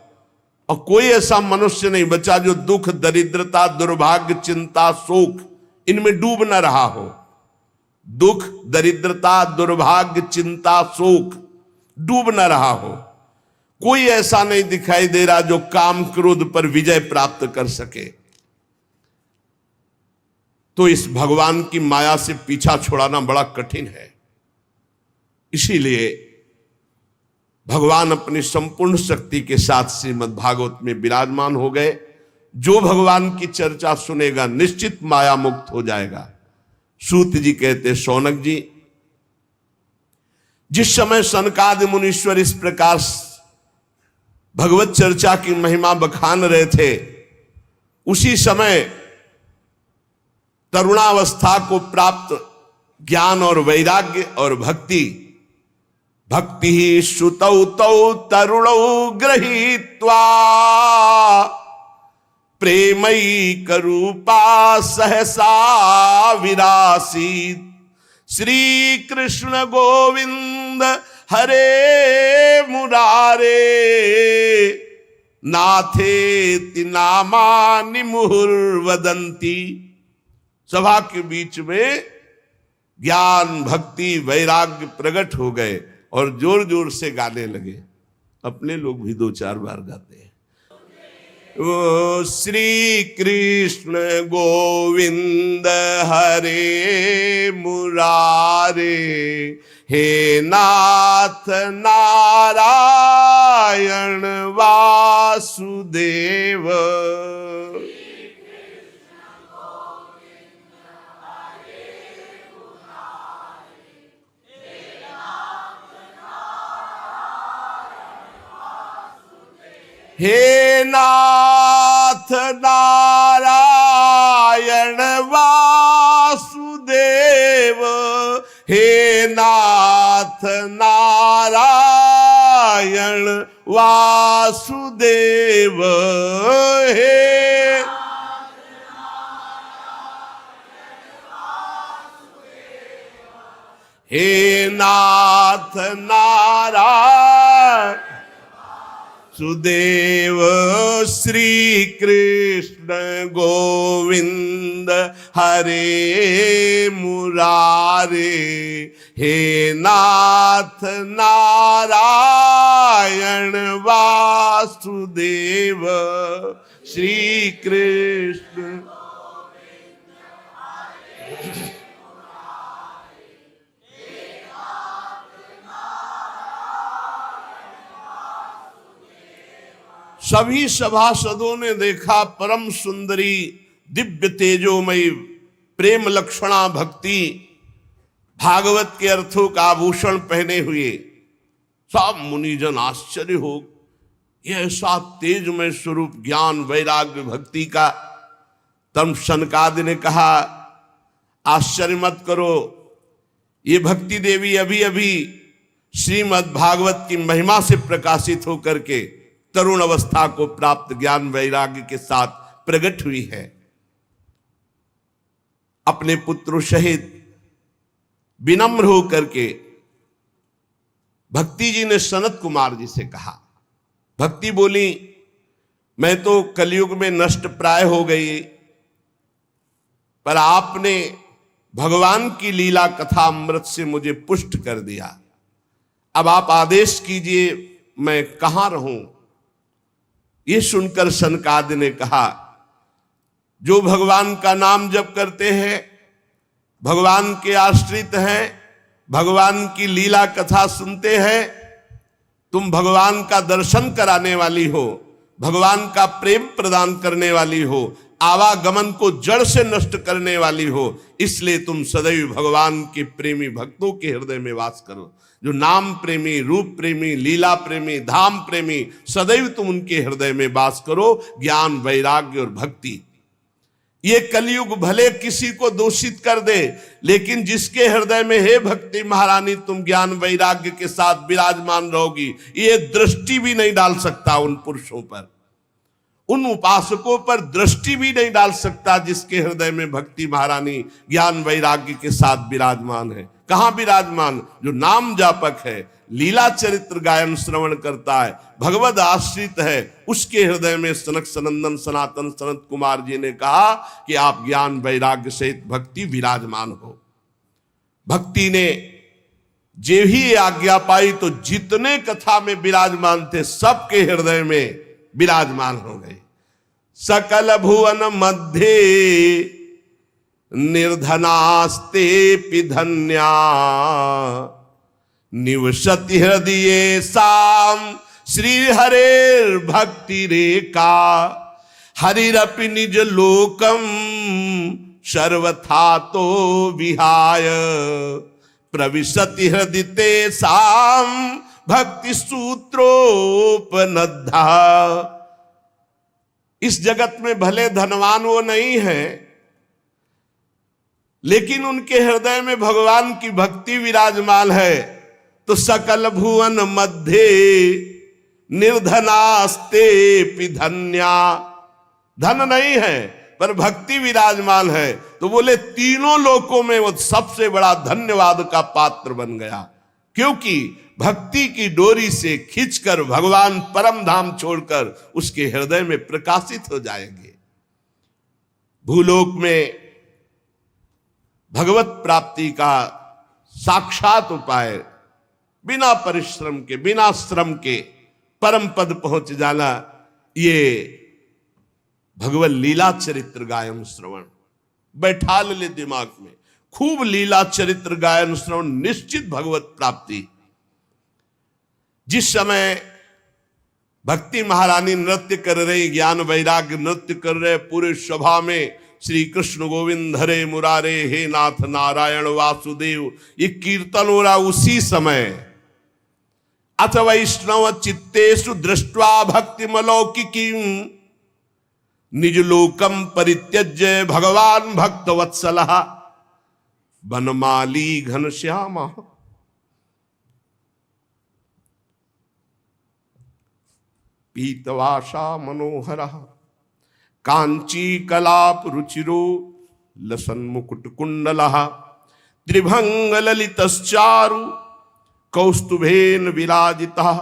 और कोई ऐसा मनुष्य नहीं बचा जो दुख, दरिद्रता, दुर्भाग्य, चिंता, शोक इनमें डूब न रहा हो। दुख, दरिद्रता, दुर्भाग्य, चिंता, शोक डूब न रहा हो। कोई ऐसा नहीं दिखाई दे रहा जो काम क्रोध पर विजय प्राप्त कर सके। तो इस भगवान की माया से पीछा छुड़ाना बड़ा कठिन है। इसीलिए भगवान अपनी संपूर्ण शक्ति के साथ श्रीमद् भागवत में विराजमान हो गए। जो भगवान की चर्चा सुनेगा निश्चित माया मुक्त हो जाएगा। सूत जी कहते, शौनक जी, जिस समय सनकादि मुनीश्वर इस प्रकार भगवत चर्चा की महिमा बखान रहे थे, उसी समय तरुणावस्था को प्राप्त ज्ञान और वैराग्य और भक्ति ही श्रुतौ तौ तरुणौ गृहीत्वा प्रेमैक रूपा सहसा विरासीत। श्री कृष्ण गोविंद हरे मुरारे नाथेति नामानि मुहुर्वदन्ति। सभा के बीच में ज्ञान, भक्ति, वैराग्य प्रकट हो गए और जोर जोर से गाने लगे। अपने लोग भी 2-4 बार गाते हैं। ओ श्री कृष्ण गोविंद हरे मुरारे, हे नाथ नारायण वासुदेव। हे नाथ नारायण वासुदेव, हे नाथ नारायण वासुदेव, हे नाथ नारायण सुदेव। श्री कृष्ण गोविंद हरे मुरारे, हे नाथ नारायण वासुदेव। श्री कृष्ण सभी सभासदों ने देखा परम सुंदरी दिव्य तेजोमयी प्रेम लक्षणा भक्ति भागवत के अर्थों का आभूषण पहने हुए। सब मुनिजन आश्चर्य हो, यह ऐसा तेजमय स्वरूप ज्ञान वैराग्य भक्ति का। तब सनकादि ने कहा, आश्चर्य मत करो, ये भक्ति देवी अभी अभी श्रीमद् भागवत की महिमा से प्रकाशित होकर के तरुण अवस्था को प्राप्त ज्ञान वैराग्य के साथ प्रकट हुई है। अपने पुत्रों सहित विनम्र होकर के भक्ति जी ने सनत कुमार जी से कहा। भक्ति बोली, मैं तो कलयुग में नष्ट प्राय हो गई, पर आपने भगवान की लीला कथा अमृत से मुझे पुष्ट कर दिया। अब आप आदेश कीजिए मैं कहां रहूं। ये सुनकर सनकादि ने कहा, जो भगवान का नाम जप करते हैं, भगवान के आश्रित हैं, भगवान की लीला कथा सुनते हैं, तुम भगवान का दर्शन कराने वाली हो, भगवान का प्रेम प्रदान करने वाली हो, आवागमन को जड़ से नष्ट करने वाली हो, इसलिए तुम सदैव भगवान के प्रेमी भक्तों के हृदय में वास करो। जो नाम प्रेमी, रूप प्रेमी, लीला प्रेमी, धाम प्रेमी, सदैव तुम उनके हृदय में वास करो। ज्ञान वैराग्य और भक्ति, ये कलयुग भले किसी को दूषित कर दे, लेकिन जिसके हृदय में हे भक्ति महारानी तुम ज्ञान वैराग्य के साथ विराजमान रहोगी, ये दृष्टि भी नहीं डाल सकता उन पुरुषों पर। उन उपासकों पर दृष्टि भी नहीं डाल सकता जिसके हृदय में भक्ति महारानी ज्ञान वैराग्य के साथ विराजमान है। कहां विराजमान? जो नाम जापक है, लीला चरित्र गायन श्रवण करता है, भगवद आश्रित है, उसके हृदय में सनक सनंदन सनातन सनत कुमार जी ने कहा कि आप ज्ञान वैराग्य सहित भक्ति विराजमान हो। भक्ति ने जे ही आज्ञा पाई तो जितने कथा में विराजमान थे सबके हृदय में विराजमान हो गए। सकल भुवन मध्य निर्धनास्ते धन्या निवसति हृदय साम श्री हरेर भक्ति रेखा हरिरपि निज लोकम सर्वथा तो विहाय प्रविशति हृदय साम भक्ति सूत्रोपनद्धा। इस जगत में भले धनवान वो नहीं है, लेकिन उनके हृदय में भगवान की भक्ति विराजमान है। तो सकल भुवन मध्य निर्धनास्ते धन्या, धन नहीं है पर भक्ति विराजमान है, तो बोले तीनों लोकों में वो सबसे बड़ा धन्यवाद का पात्र बन गया, क्योंकि भक्ति की डोरी से खींचकर भगवान परम धाम छोड़कर उसके हृदय में प्रकाशित हो जाएंगे। भूलोक में भगवत प्राप्ति का साक्षात उपाय बिना परिश्रम के, बिना श्रम के परम पद पहुंच जाना, ये भगवत लीला चरित्र गायन श्रवण बैठा ले दिमाग में। खूब लीला चरित्र गायन श्रवण, निश्चित भगवत प्राप्ति। जिस समय भक्ति महारानी नृत्य कर रही, ज्ञान वैराग्य नृत्य कर रहे, पूरे सभा में श्री कृष्ण गोविंद हरे मुरारे हे नाथ नारायण वासुदेव, ये कीर्तन हो रहा। उसी समय अथ वैष्णव चित्तेषु दृष्ट्वा भक्ति मलौकिकी निज लोकम परित्यज्य भगवान भक्त वत्सलः बनमाली घनश्याम पीतवासा मनोहरः कांची कलाप रुचिरो लसन मुकुट कुंडलः त्रिभंग ललितश्चारु कौस्तुभेन विराजितः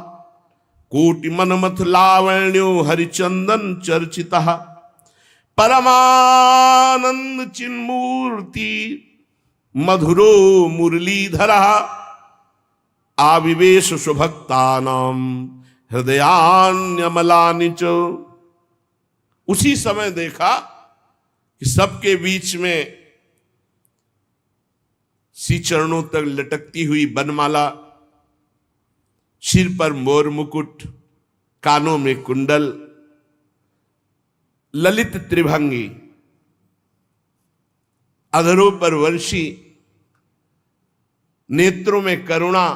कोटि मनमथ लावण्यो हरिचंदन चर्चितः परमानंद चिन्मूर्ति मधुरो मुरलीधरः आविवेश सुभक्तानां हृदयान्यमलानि च। उसी समय देखा कि सबके बीच में सी चरणों तक लटकती हुई बनमाला, सिर पर मोर मुकुट, कानों में कुंडल, ललित त्रिभंगी, अधरों पर वंशी, नेत्रों में करुणा,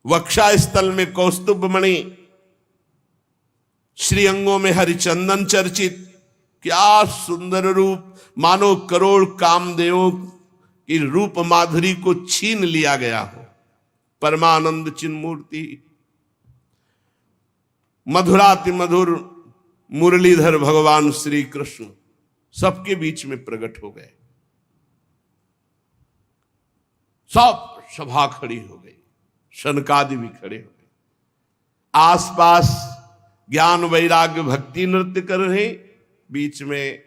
वक्षास्थल में कौस्तुभ मणि, श्रीअंगों में हरिचंदन चर्चित। क्या सुंदर रूप, मानो करोड़ कामदेवों की रूप माधुरी को छीन लिया गया हो। परमानंद चिन्मूर्ति, मधुराति मधुर मुरलीधर भगवान श्री कृष्ण सबके बीच में प्रकट हो गए। सब सभा खड़ी हो गई, शनकादि भी खड़े हो गए। आसपास ज्ञान वैराग्य भक्ति नृत्य कर रहे, बीच में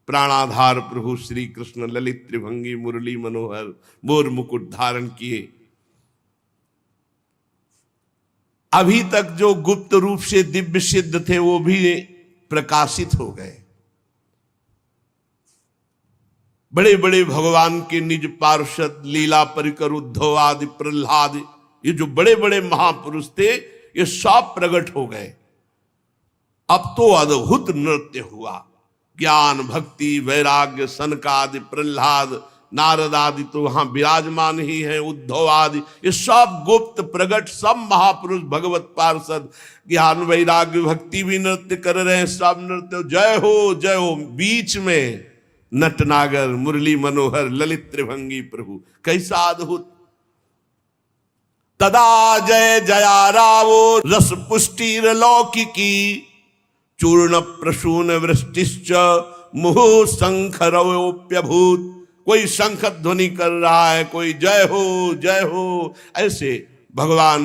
प्राणाधार प्रभु श्री कृष्ण ललित त्रिभंगी मुरली मनोहर मोर मुकुट धारण किए। अभी तक जो गुप्त रूप से दिव्य सिद्ध थे वो भी प्रकाशित हो गए। बड़े बड़े भगवान के निज पार्षद लीला परिकर उद्धव आदि प्रहलाद, ये जो बड़े बड़े महापुरुष थे ये सब प्रकट हो गए। अब तो अद्भुत नृत्य हुआ। ज्ञान भक्ति वैराग्य सनकादि प्रहलाद नारद आदि तो वहां विराजमान ही है, उद्धव आदि, ये सब गुप्त प्रकट सब महापुरुष भगवत पार्षद ज्ञान वैराग्य भक्ति भी नृत्य कर रहे हैं। सब नृत्य जय हो जय हो। बीच में नटनागर मुरली मनोहर ललित त्रिभंगी प्रभु, कैसा अद्भुत। तदा जय जया रावो रस पुष्टिर लौकिकी चूर्ण प्रसून वृष्टिश्च मुहु शंखरवोप्यभूत। कोई शंख ध्वनि कर रहा है, कोई जय हो, ऐसे भगवान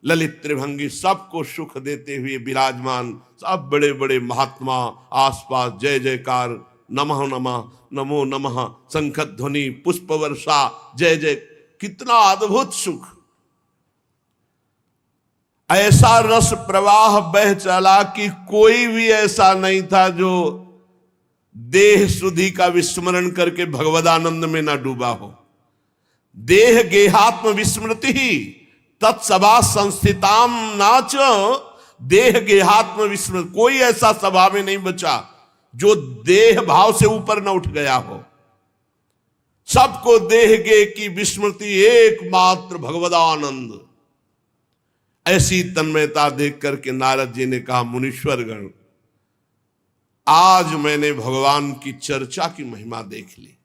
ललित त्रिभंगी सबको सुख देते हुए विराजमान। सब बड़े बड़े महात्मा आसपास जय जयकार, नमः नमः, नमो नमः, शंख ध्वनि, पुष्प वर्षा, जय जय। कितना अद्भुत सुख! ऐसा रस प्रवाह बह चला कि कोई भी ऐसा नहीं था जो देह सुधि का विस्मरण करके भगवदानंद में ना डूबा हो। देह गेहात्म विस्मृति ही तत्सभा संस्थिताम नाच। देह गेहात्म विस्मृति, कोई ऐसा सभा में नहीं बचा जो देह भाव से ऊपर न उठ गया हो। सबको देह गे की विस्मृति, एकमात्र भगवदानंद। ऐसी तन्मयता देख करके नारद जी ने कहा, मुनीश्वर गण, आज मैंने भगवान की चर्चा की महिमा देख ली।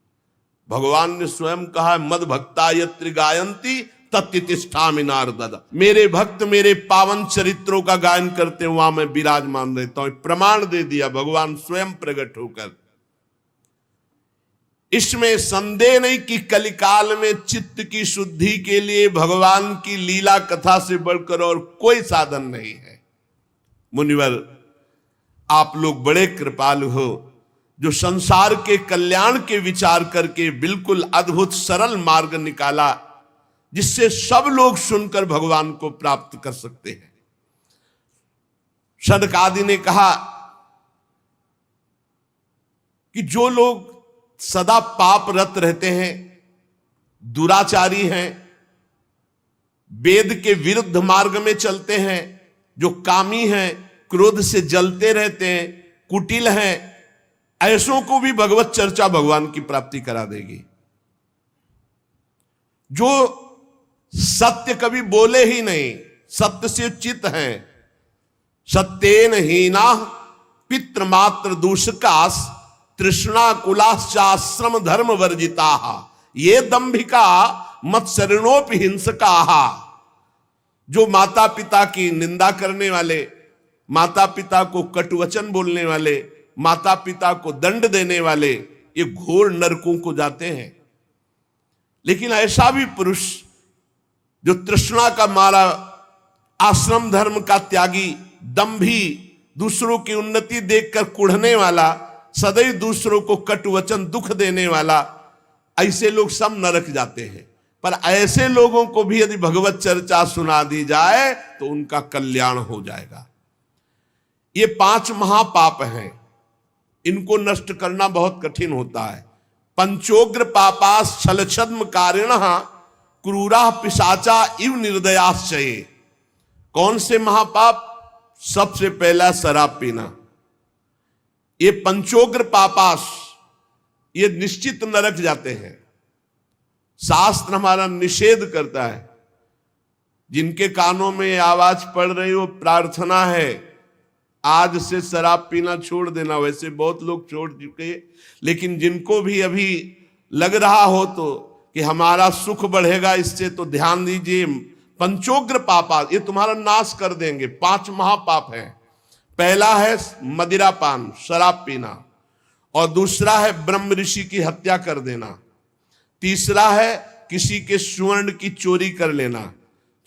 भगवान ने स्वयं कहा, मद भक्ता यत्र गायंती तत्तिष्ठामि नारद। मेरे भक्त मेरे पावन चरित्रों का गायन करते वहां मैं विराजमान रहता हूं। प्रमाण दे दिया भगवान स्वयं प्रकट होकर। इसमें संदेह नहीं कि कलिकाल में चित्त की शुद्धि के लिए भगवान की लीला कथा से बढ़कर और कोई साधन नहीं है। मुनिवर, आप लोग बड़े कृपालु हो, जो संसार के कल्याण के विचार करके बिल्कुल अद्भुत सरल मार्ग निकाला, जिससे सब लोग सुनकर भगवान को प्राप्त कर सकते हैं। सनक आदि ने कहा कि जो लोग सदा पापरत रहते हैं, दुराचारी हैं, वेद के विरुद्ध मार्ग में चलते हैं, जो कामी हैं, क्रोध से जलते रहते हैं, कुटिल हैं, ऐसों को भी भगवत चर्चा भगवान की प्राप्ति करा देगी। जो सत्य कभी बोले ही नहीं, सत्य से चित हैं, सत्येन हीना पितृमात्र दूषकास तृष्णा कुलाश्चाश्रम धर्म वर्जिता ये दंभिका मत्सरणोपि हिंसका। जो माता पिता की निंदा करने वाले, माता पिता को कटुवचन बोलने वाले, माता पिता को दंड देने वाले, ये घोर नरकों को जाते हैं। लेकिन ऐसा भी पुरुष जो तृष्णा का मारा, आश्रम धर्म का त्यागी, दंभी, दूसरों की उन्नति देखकर कुढ़ने वाला, सदैव दूसरों को कटुवचन दुख देने वाला, ऐसे लोग सब नरक जाते हैं। पर ऐसे लोगों को भी यदि भगवत चर्चा सुना दी जाए तो उनका कल्याण हो जाएगा। ये 5 महापाप हैं, इनको नष्ट करना बहुत कठिन होता है। पंचोग्र पापास छलछद्म कारिणः क्रूरा पिशाचा इव निर्दयाश्चये। कौन से महापाप? सबसे पहला शराब पीना। ये पंचोग्र पापास, ये निश्चित नरक जाते हैं। शास्त्र हमारा निषेध करता है। जिनके कानों में आवाज पड़ रही हो, प्रार्थना है आज से शराब पीना छोड़ देना। वैसे बहुत लोग छोड़ चुके, लेकिन जिनको भी अभी लग रहा हो तो कि हमारा सुख बढ़ेगा इससे, तो ध्यान दीजिए। पंचोग्र पापा ये तुम्हारा नाश कर देंगे। 5 महापाप हैं। पहला है मदिरापान, शराब पीना, और दूसरा है ब्रह्म ऋषि की हत्या कर देना, तीसरा है किसी के स्वर्ण की चोरी कर लेना,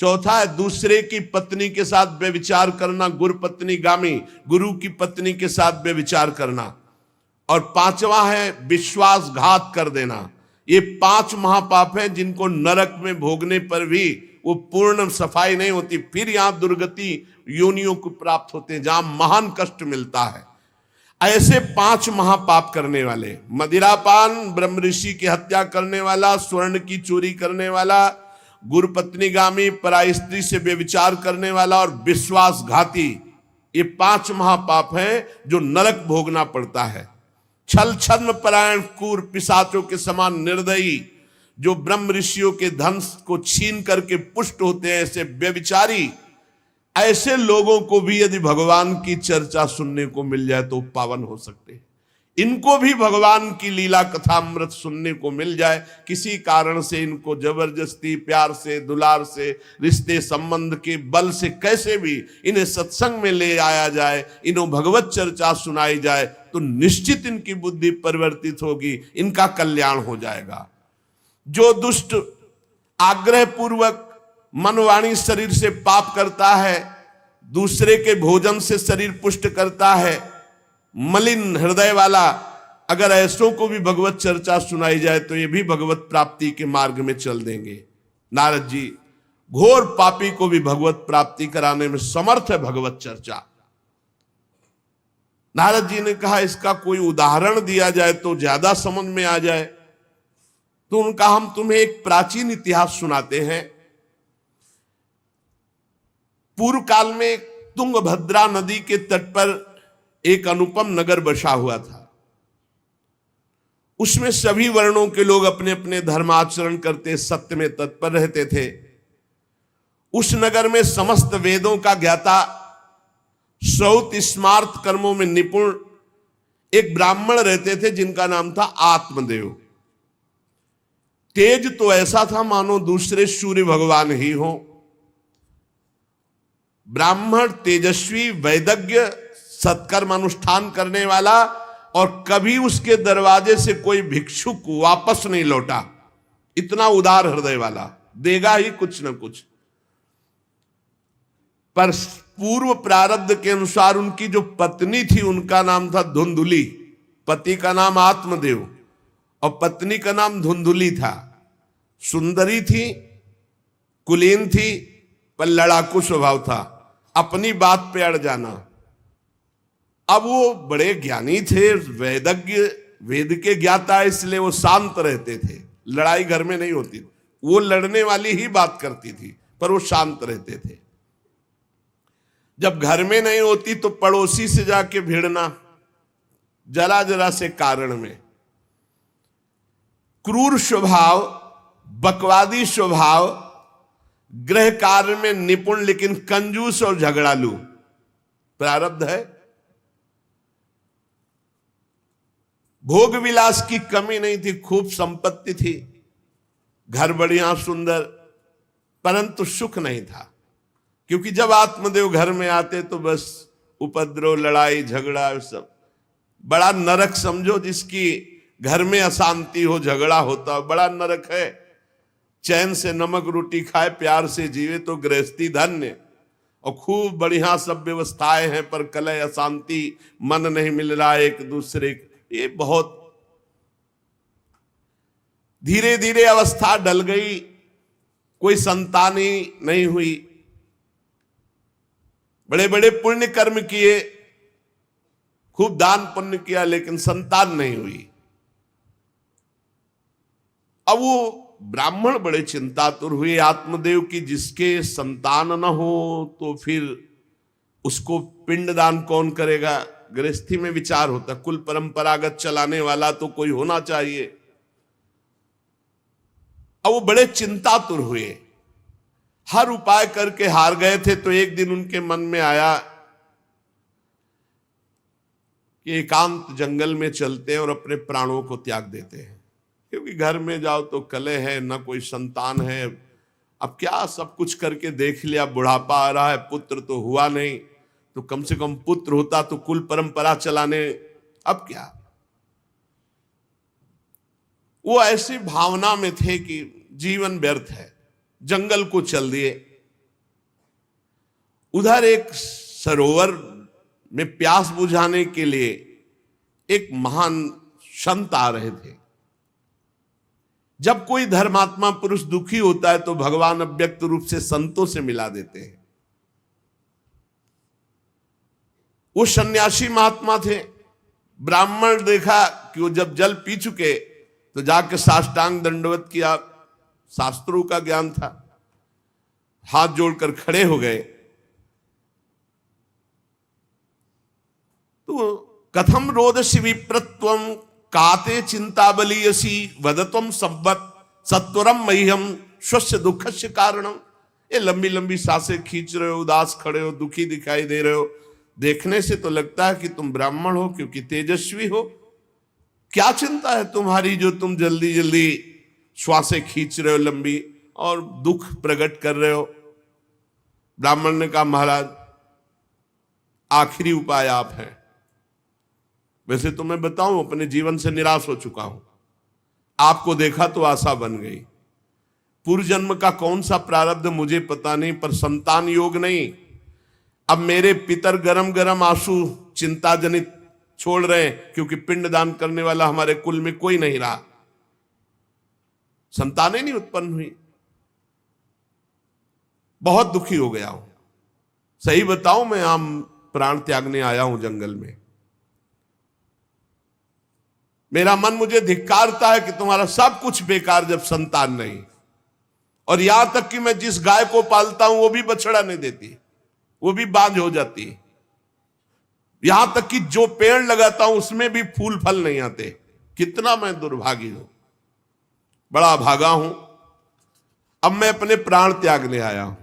चौथा है दूसरे की पत्नी के साथ व्यभिचार करना, गुरु पत्नी गामी, गुरु की पत्नी के साथ व्यभिचार करना, और 5वां है विश्वासघात कर देना। ये 5 महापाप हैं जिनको नरक में भोगने पर भी वो पूर्ण सफाई नहीं होती, फिर यहां दुर्गति योनियों को प्राप्त होते हैं जहां महान कष्ट मिलता है। ऐसे 5 महापाप करने वाले, मदिरापान, ब्रह्म ऋषि की हत्या करने वाला, स्वर्ण की चोरी करने वाला, गुरु पत्नीगामी, पराई स्त्री से व्यभिचार करने वाला और विश्वासघाती, ये 5 महापाप हैं जो नरक भोगना पड़ता है। छल छद्म परायण क्रूर पिशाचों के समान निर्दयी, जो ब्रह्म ऋषियों के धन को छीन करके पुष्ट होते हैं, ऐसे व्यभिचारी, ऐसे लोगों को भी यदि भगवान की चर्चा सुनने को मिल जाए तो पावन हो सकते हैं। इनको भी भगवान की लीला कथामृत सुनने को मिल जाए, किसी कारण से इनको जबरदस्ती प्यार से दुलार से रिश्ते संबंध के बल से कैसे भी इन्हें सत्संग में ले आया जाए, इन्हों भगवत चर्चा सुनाई जाए, तो निश्चित इनकी बुद्धि परिवर्तित होगी, इनका कल्याण हो जाएगा। जो दुष्ट आग्रह पूर्वक मनवाणी शरीर से पाप करता है, दूसरे के भोजन से शरीर पुष्ट करता है, मलिन हृदय वाला, अगर ऐसों को भी भगवत चर्चा सुनाई जाए तो ये भी भगवत प्राप्ति के मार्ग में चल देंगे। नारद जी घोर पापी को भी भगवत प्राप्ति कराने में समर्थ है भगवत चर्चा। नारद जी ने कहा इसका कोई उदाहरण दिया जाए तो ज्यादा समझ में आ जाए, तो उनका हम तुम्हें एक प्राचीन इतिहास सुनाते हैं। पूर्व काल में तुंगभद्रा नदी के तट पर एक अनुपम नगर बसा हुआ था। उसमें सभी वर्णों के लोग अपने अपने धर्माचरण करते, सत्य में तत्पर रहते थे। उस नगर में समस्त वेदों का ज्ञाता, श्रौत स्मार्त कर्मों में निपुण एक ब्राह्मण रहते थे जिनका नाम था आत्मदेव। तेज तो ऐसा था मानो दूसरे सूर्य भगवान ही हो। ब्राह्मण तेजस्वी, वैदज्ञ, सत्कर्म अनुष्ठान करने वाला, और कभी उसके दरवाजे से कोई भिक्षुक वापस नहीं लौटा। इतना उदार हृदय वाला, देगा ही कुछ न कुछ। पर पूर्व प्रारब्ध के अनुसार उनकी जो पत्नी थी उनका नाम था धुंधुली। पति का नाम आत्मदेव और पत्नी का नाम धुंधुली था। सुंदरी थी, कुलीन थी, पर लड़ाकू स्वभाव था, अपनी बात पे अड़ जाना। अब वो बड़े ज्ञानी थे, वेदज्ञ, वेद के ज्ञाता, इसलिए वो शांत रहते थे, लड़ाई घर में नहीं होती। वो लड़ने वाली ही बात करती थी, पर वो शांत रहते थे। जब घर में नहीं होती तो पड़ोसी से जाके भिड़ना, जरा जरा से कारण में। क्रूर स्वभाव, बकवादी स्वभाव, गृह कार्य में निपुण लेकिन कंजूस और झगड़ालू, प्रारब्ध है। भोग विलास की कमी नहीं थी, खूब संपत्ति थी, घर बढ़िया सुंदर, परंतु सुख नहीं था। क्योंकि जब आत्मदेव घर में आते तो बस उपद्रव, लड़ाई झगड़ा, सब बड़ा नरक समझो। जिसकी घर में अशांति हो, झगड़ा होता, बड़ा नरक है। चैन से नमक रोटी खाए, प्यार से जीवे तो गृहस्थी धन्य। और खूब बढ़िया सब व्यवस्थाएं हैं, पर कलह, अशांति, मन नहीं मिल रहा एक दूसरे, ये बहुत धीरे धीरे अवस्था डल गई। कोई संतान ही नहीं हुई। बड़े बड़े पुण्य कर्म किए, खूब दान पुण्य किया, लेकिन संतान नहीं हुई। अब वो ब्राह्मण बड़े चिंतातुर हुए आत्मदेव की, जिसके संतान न हो तो फिर उसको पिंडदान कौन करेगा। गृहस्थी में विचार होता, कुल परंपरागत चलाने वाला तो कोई होना चाहिए। अब वो बड़े चिंतातुर हुए, हर उपाय करके हार गए थे। तो एक दिन उनके मन में आया कि एकांत जंगल में चलते हैं और अपने प्राणों को त्याग देते हैं। क्योंकि घर में जाओ तो कलह है, ना कोई संतान है। अब क्या सब कुछ करके देख लिया, बुढ़ापा आ रहा है, पुत्र तो हुआ नहीं, तो कम से कम पुत्र होता तो कुल परंपरा चलाने, अब क्या। वो ऐसी भावना में थे कि जीवन व्यर्थ है, जंगल को चल दिए। उधर एक सरोवर में प्यास बुझाने के लिए एक महान संत आ रहे थे। जब कोई धर्मात्मा पुरुष दुखी होता है तो भगवान अव्यक्त रूप से संतों से मिला देते हैं। वो सन्यासी महात्मा थे। ब्राह्मण देखा कि वो जब जल पी चुके तो जाके साष्टांग दंडवत किया, शास्त्रों का ज्ञान था, हाथ जोड़कर खड़े हो गए। तो कथम रोदसी विप्रत्वम काते चिंता बलियसी वदत्वम संवत सत्वरम मह्यम स्वस्य दुखस्य कारणम। ये लंबी लंबी सांसें खींच रहे हो, उदास खड़े हो, दुखी दिखाई दे रहे हो। देखने से तो लगता है कि तुम ब्राह्मण हो, क्योंकि तेजस्वी हो, क्या चिंता है तुम्हारी जो तुम जल्दी जल्दी श्वासें खींच रहे हो लंबी और दुख प्रकट कर रहे हो। ब्राह्मण ने कहा महाराज आखिरी उपाय आप हैं। वैसे तो मैं बताऊं अपने जीवन से निराश हो चुका हूं, आपको देखा तो आशा बन गई। पूर्व जन्म का कौन सा प्रारब्ध मुझे पता नहीं, पर संतान योग नहीं। अब मेरे पितर गरम गरम आंसू चिंता जनित छोड़ रहे हैं, क्योंकि पिंडदान करने वाला हमारे कुल में कोई नहीं रहा, संतानें नहीं उत्पन्न हुई। बहुत दुखी हो गया हूं, सही बताऊं मैं आम प्राण त्यागने आया हूं जंगल में। मेरा मन मुझे धिक्कारता है कि तुम्हारा सब कुछ बेकार जब संतान नहीं। और यहां तक कि मैं जिस गाय को पालता हूं वो भी बछड़ा नहीं देती, वो भी बांझ हो जाती है। यहां तक कि जो पेड़ लगाता हूं उसमें भी फूल फल नहीं आते। कितना मैं दुर्भागी हूं, बड़ा भागा हूं। अब मैं अपने प्राण त्यागने आया हूं।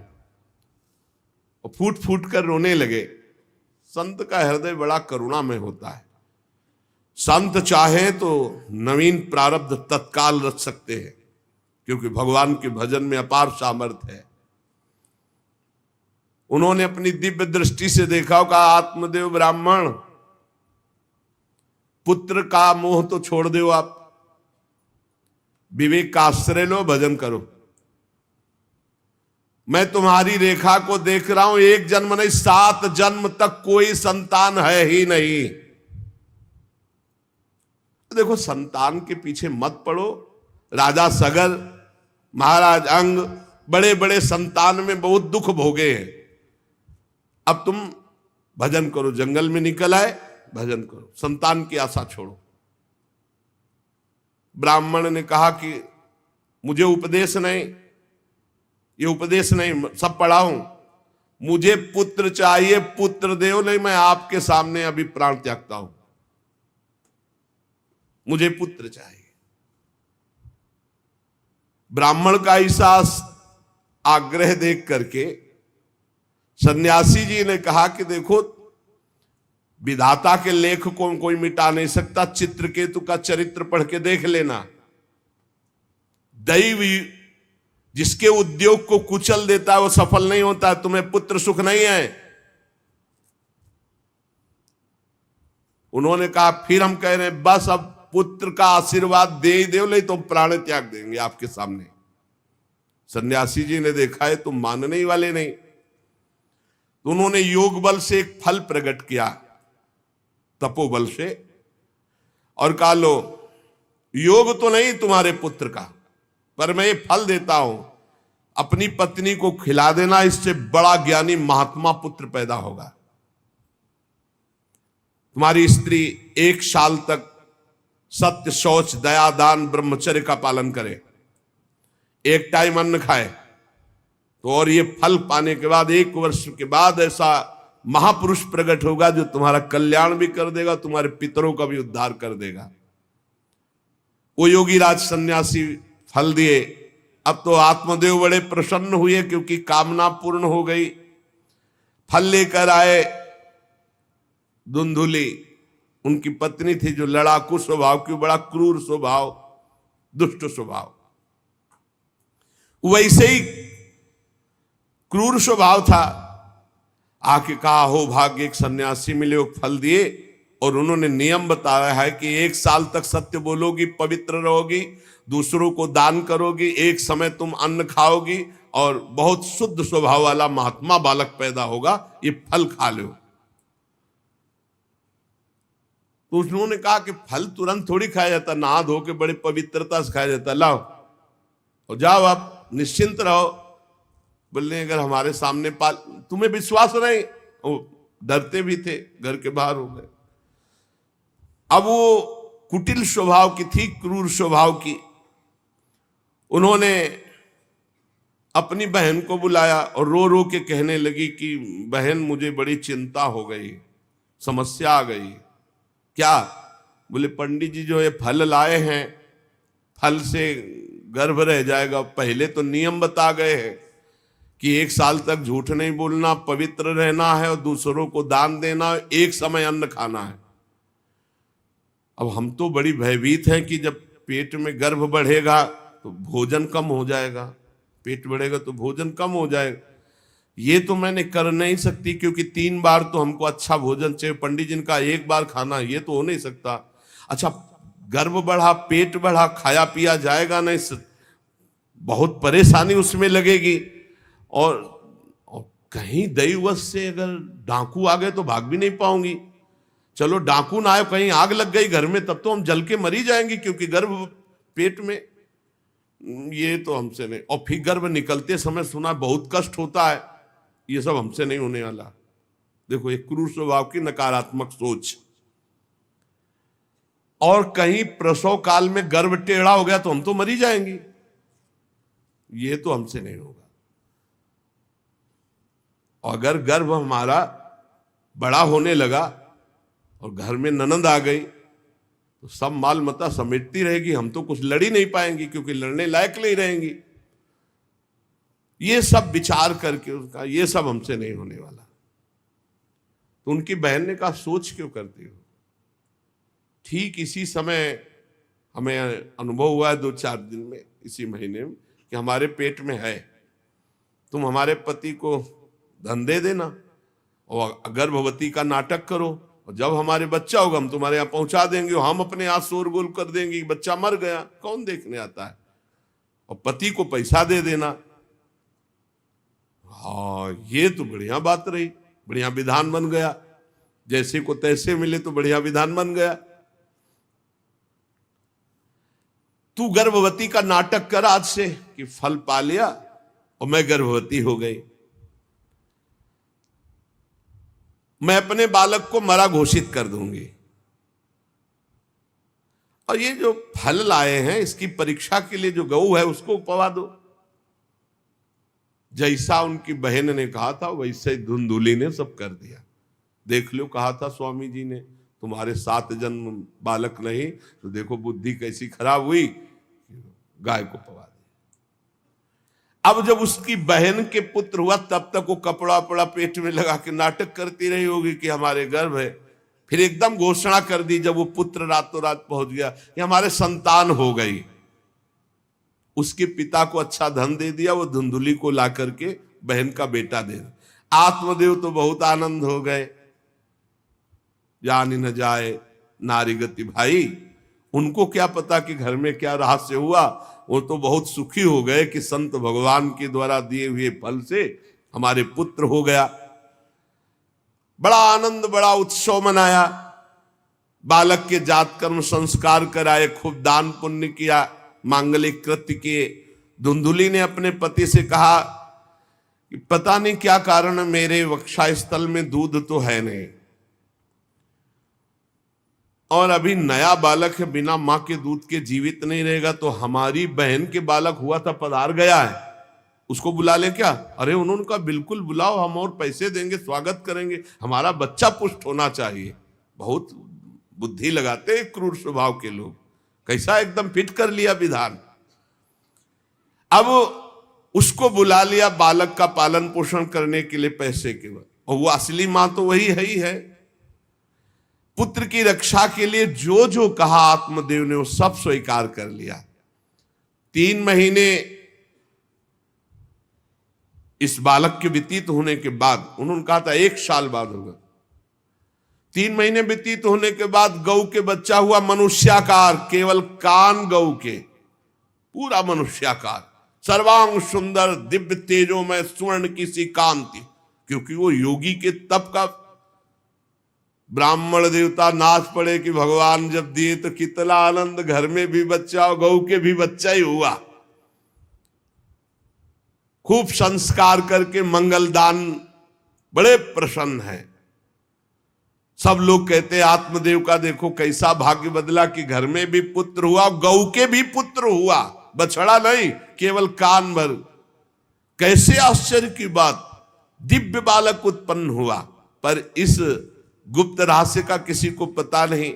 और फूट फूट कर रोने लगे। संत का हृदय बड़ा करुणामय होता है। संत चाहे तो नवीन प्रारब्ध तत्काल रच सकते हैं, क्योंकि भगवान के भजन में अपार सामर्थ्य है। उन्होंने अपनी दिव्य दृष्टि से देखा होगा, आत्मदेव ब्राह्मण पुत्र का मोह तो छोड़ दो, आप विवेक का आश्रय लो, भजन करो। मैं तुम्हारी रेखा को देख रहा हूं, एक जन्म नहीं 7 जन्म तक कोई संतान है ही नहीं। देखो संतान के पीछे मत पड़ो। राजा सगर, महाराज अंग, बड़े बड़े संतान में बहुत दुख भोगे हैं। अब तुम भजन करो, जंगल में निकल आए, भजन करो, संतान की आशा छोड़ो। ब्राह्मण ने कहा कि मुझे उपदेश नहीं, ये उपदेश नहीं, सब पढ़ा हूं, मुझे पुत्र चाहिए, पुत्र देव, नहीं मैं आपके सामने अभी प्राण त्यागता हूं, मुझे पुत्र चाहिए। ब्राह्मण का ऐसा आग्रह देख करके सन्यासी जी ने कहा कि देखो विधाता के लेख को कोई मिटा नहीं सकता, चित्रकेतु का चरित्र पढ़ के देख लेना। दैव जिसके उद्योग को कुचल देता है वो सफल नहीं होता। तुम्हें पुत्र सुख नहीं है। उन्होंने कहा फिर हम कह रहे हैं बस अब पुत्र का आशीर्वाद दे ही दो, नहीं तो प्राण त्याग देंगे आपके सामने। सन्यासी जी ने देखा है तुम मानने ही वाले नहीं, तो उन्होंने योग बल से एक फल प्रकट किया, तपोबल से, और कहा लो योग तो नहीं तुम्हारे पुत्र का, पर मैं ये फल देता हूं, अपनी पत्नी को खिला देना, इससे बड़ा ज्ञानी महात्मा पुत्र पैदा होगा। तुम्हारी स्त्री 1 साल तक सत्य, शौच, दया, दान, ब्रह्मचर्य का पालन करे, एक टाइम अन्न खाए, तो और ये फल पाने के बाद 1 वर्ष के बाद ऐसा महापुरुष प्रकट होगा जो तुम्हारा कल्याण भी कर देगा, तुम्हारे पितरों का भी उद्धार कर देगा। वो योगीराज सन्यासी फल दिए। अब तो आत्मदेव बड़े प्रसन्न हुए क्योंकि कामना पूर्ण हो गई। फल लेकर आए धुंधुली, उनकी पत्नी थी जो लड़ाकू स्वभाव की, बड़ा क्रूर स्वभाव, दुष्ट स्वभाव, वैसे ही क्रूर स्वभाव था। आके कहा हो भाग्य एक सन्यासी मिले, वो फल दिए, और उन्होंने नियम बताया है कि 1 साल तक सत्य बोलोगी, पवित्र रहोगी, दूसरों को दान करोगी, एक समय तुम अन्न खाओगी, और बहुत शुद्ध स्वभाव वाला महात्मा बालक पैदा होगा, ये फल खा लो। तो उन्होंने कहा कि फल तुरंत थोड़ी खाया जाता, नहा धो के बड़े पवित्रता से खाया जाता, लाओ और जाओ, आप निश्चिंत रहो। बोलने अगर हमारे सामने पाल, तुम्हें विश्वास नहीं, वो डरते भी थे, घर के बाहर हो गए। अब वो कुटिल स्वभाव की थी, क्रूर स्वभाव की। उन्होंने अपनी बहन को बुलाया और रो रो के कहने लगी कि बहन मुझे बड़ी चिंता हो गई, समस्या आ गई। क्या? बोले पंडित जी जो ये फल लाए हैं, फल से गर्भ रह जाएगा। पहले तो नियम बता गए हैं कि 1 साल तक झूठ नहीं बोलना, पवित्र रहना है, और दूसरों को दान देना, एक समय अन्न खाना है। अब हम तो बड़ी भयभीत हैं कि जब पेट में गर्भ बढ़ेगा तो भोजन कम हो जाएगा, पेट बढ़ेगा तो भोजन कम हो जाएगा। ये तो मैंने कर नहीं सकती, क्योंकि 3 बार तो हमको अच्छा भोजन चाहिए, पंडित जी का 1 बार खाना, ये तो हो नहीं सकता। अच्छा, गर्भ बढ़ा, पेट बढ़ा, खाया पिया जाएगा नहीं, बहुत परेशानी उसमें लगेगी। और कहीं दैववश से अगर डाकू आ गए तो भाग भी नहीं पाऊंगी। चलो डाकू ना आए, कहीं आग लग गई घर में, तब तो हम जल के मरी जाएंगे, क्योंकि गर्भ पेट में, ये तो हमसे नहीं। और फिर गर्भ निकलते समय सुना बहुत कष्ट होता है, ये सब हमसे नहीं होने वाला। देखो, एक क्रूर स्वभाव की नकारात्मक सोच। और कहीं प्रसव काल में गर्भ टेढ़ा हो गया तो हम तो मरी जाएंगे, ये तो हमसे नहीं होगा। अगर गर्भ हमारा बड़ा होने लगा और घर में ननद आ गई तो सब माल मता समेटती रहेगी, हम तो कुछ लड़ ही नहीं पाएंगे, क्योंकि लड़ने लायक नहीं रहेंगी। ये सब विचार करके उसका, ये सब हमसे नहीं होने वाला। तो उनकी बहन ने कहा, सोच क्यों करती हो? ठीक इसी समय हमें अनुभव हुआ है 2-4 दिन में, इसी महीने में, कि हमारे पेट में है, तुम हमारे पति को धन दे देना और गर्भवती का नाटक करो, और जब हमारे बच्चा होगा हम तुम्हारे यहाँ पहुंचा देंगे, और हम अपने यहाँ शोरगुल कर देंगे कि बच्चा मर गया, कौन देखने आता है, और पति को पैसा दे देना। हाँ, ये तो बढ़िया बात रही, बढ़िया विधान बन गया, जैसे को तैसे मिले तो बढ़िया विधान बन गया। तू गर्भवती का नाटक कर आज से कि फल पा लिया और मैं गर्भवती हो गई, मैं अपने बालक को मरा घोषित कर दूंगी, और ये जो फल लाए हैं इसकी परीक्षा के लिए जो गऊ है उसको पवा दो। जैसा उनकी बहन ने कहा था वैसे धुंधुली ने सब कर दिया। देख लो, कहा था स्वामी जी ने तुम्हारे 7 जन्म बालक नहीं, तो देखो बुद्धि कैसी खराब हुई, गाय को पवा दिया। अब जब उसकी बहन के पुत्र हुआ तब तक वो कपड़ा वपड़ा पेट में लगा के नाटक करती रही होगी कि हमारे गर्भ है। फिर एकदम घोषणा कर दी जब वो पुत्र रातों रात पहुंच गया कि हमारे संतान हो गई। उसके पिता को अच्छा धन दे दिया, वो धुंधुली को ला करके बहन का बेटा दे दिया। आत्मदेव तो बहुत आनंद हो गए, जान न जाए नारी गति भाई, उनको क्या पता कि घर में क्या रहस्य हुआ। वो तो बहुत सुखी हो गए कि संत भगवान के द्वारा दिए हुए फल से हमारे पुत्र हो गया। बड़ा आनंद, बड़ा उत्सव मनाया, बालक के जात कर्म संस्कार कराए, खूब दान पुण्य किया, मांगलिक कृत्य किए। धुंधुली ने अपने पति से कहा कि पता नहीं क्या कारण मेरे वक्षा स्थल में दूध तो है नहीं, और अभी नया बालक है, बिना मां के दूध के जीवित नहीं रहेगा, तो हमारी बहन के बालक हुआ था पधार गया है, उसको बुला ले क्या? अरे उन्होंने कहा बिल्कुल बुलाओ, हम और पैसे देंगे, स्वागत करेंगे, हमारा बच्चा पुष्ट होना चाहिए। बहुत बुद्धि लगाते हैं क्रूर स्वभाव के लोग, कैसा एकदम फिट कर लिया विधान। अब उसको बुला लिया बालक का पालन पोषण करने के लिए पैसे के बाद, और वो असली मां तो वही है ही है। पुत्र की रक्षा के लिए जो जो कहा आत्मदेव ने वो सब स्वीकार कर लिया। 3 महीने इस बालक के व्यतीत होने के बाद, उन्होंने कहा था 1 साल बाद होगा, 3 महीने व्यतीत होने के बाद गौ के बच्चा हुआ मनुष्याकार, केवल कान गौ के, पूरा मनुष्याकार, सर्वांग सुंदर, दिव्य तेजों में स्वर्ण की सी कांति, क्योंकि वो योगी के तप का। ब्राह्मण देवता नाच पड़े कि भगवान जब दिए तो कितना आनंद, घर में भी बच्चा और गौ के भी बच्चा ही हुआ। खूब संस्कार करके मंगलदान, बड़े प्रसन्न हैं। सब लोग कहते हैं आत्मदेव का देखो कैसा भाग्य बदला कि घर में भी पुत्र हुआ, गौ के भी पुत्र हुआ, बछड़ा नहीं, केवल कान भर। कैसे आश्चर्य की बात, दिव्य बालक उत्पन्न हुआ। पर इस गुप्त रहस्य का किसी को पता नहीं।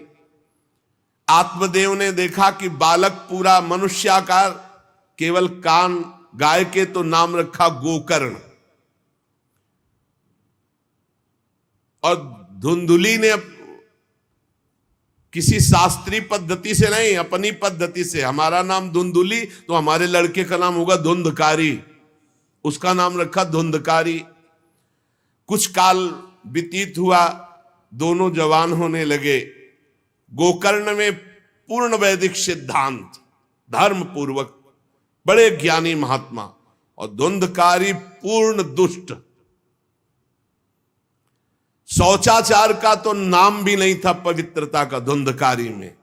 आत्मदेव ने देखा कि बालक पूरा मनुष्याकार, केवल कान, गाय के तो नाम रखा गोकर्ण। और धुंधुली ने किसी शास्त्रीय पद्धति से नहीं, अपनी पद्धति से। हमारा नाम धुंधुली तो हमारे लड़के का नाम होगा धुंधकारी, उसका नाम रखा धुंधकारी। कुछ काल व्यतीत हुआ, दोनों जवान होने लगे। गोकर्ण में पूर्ण वैदिक सिद्धांत, धर्म पूर्वक, बड़े ज्ञानी महात्मा, और धुंधकारी पूर्ण दुष्ट। शौचाचार का तो नाम भी नहीं था पवित्रता का धुंधकारी में।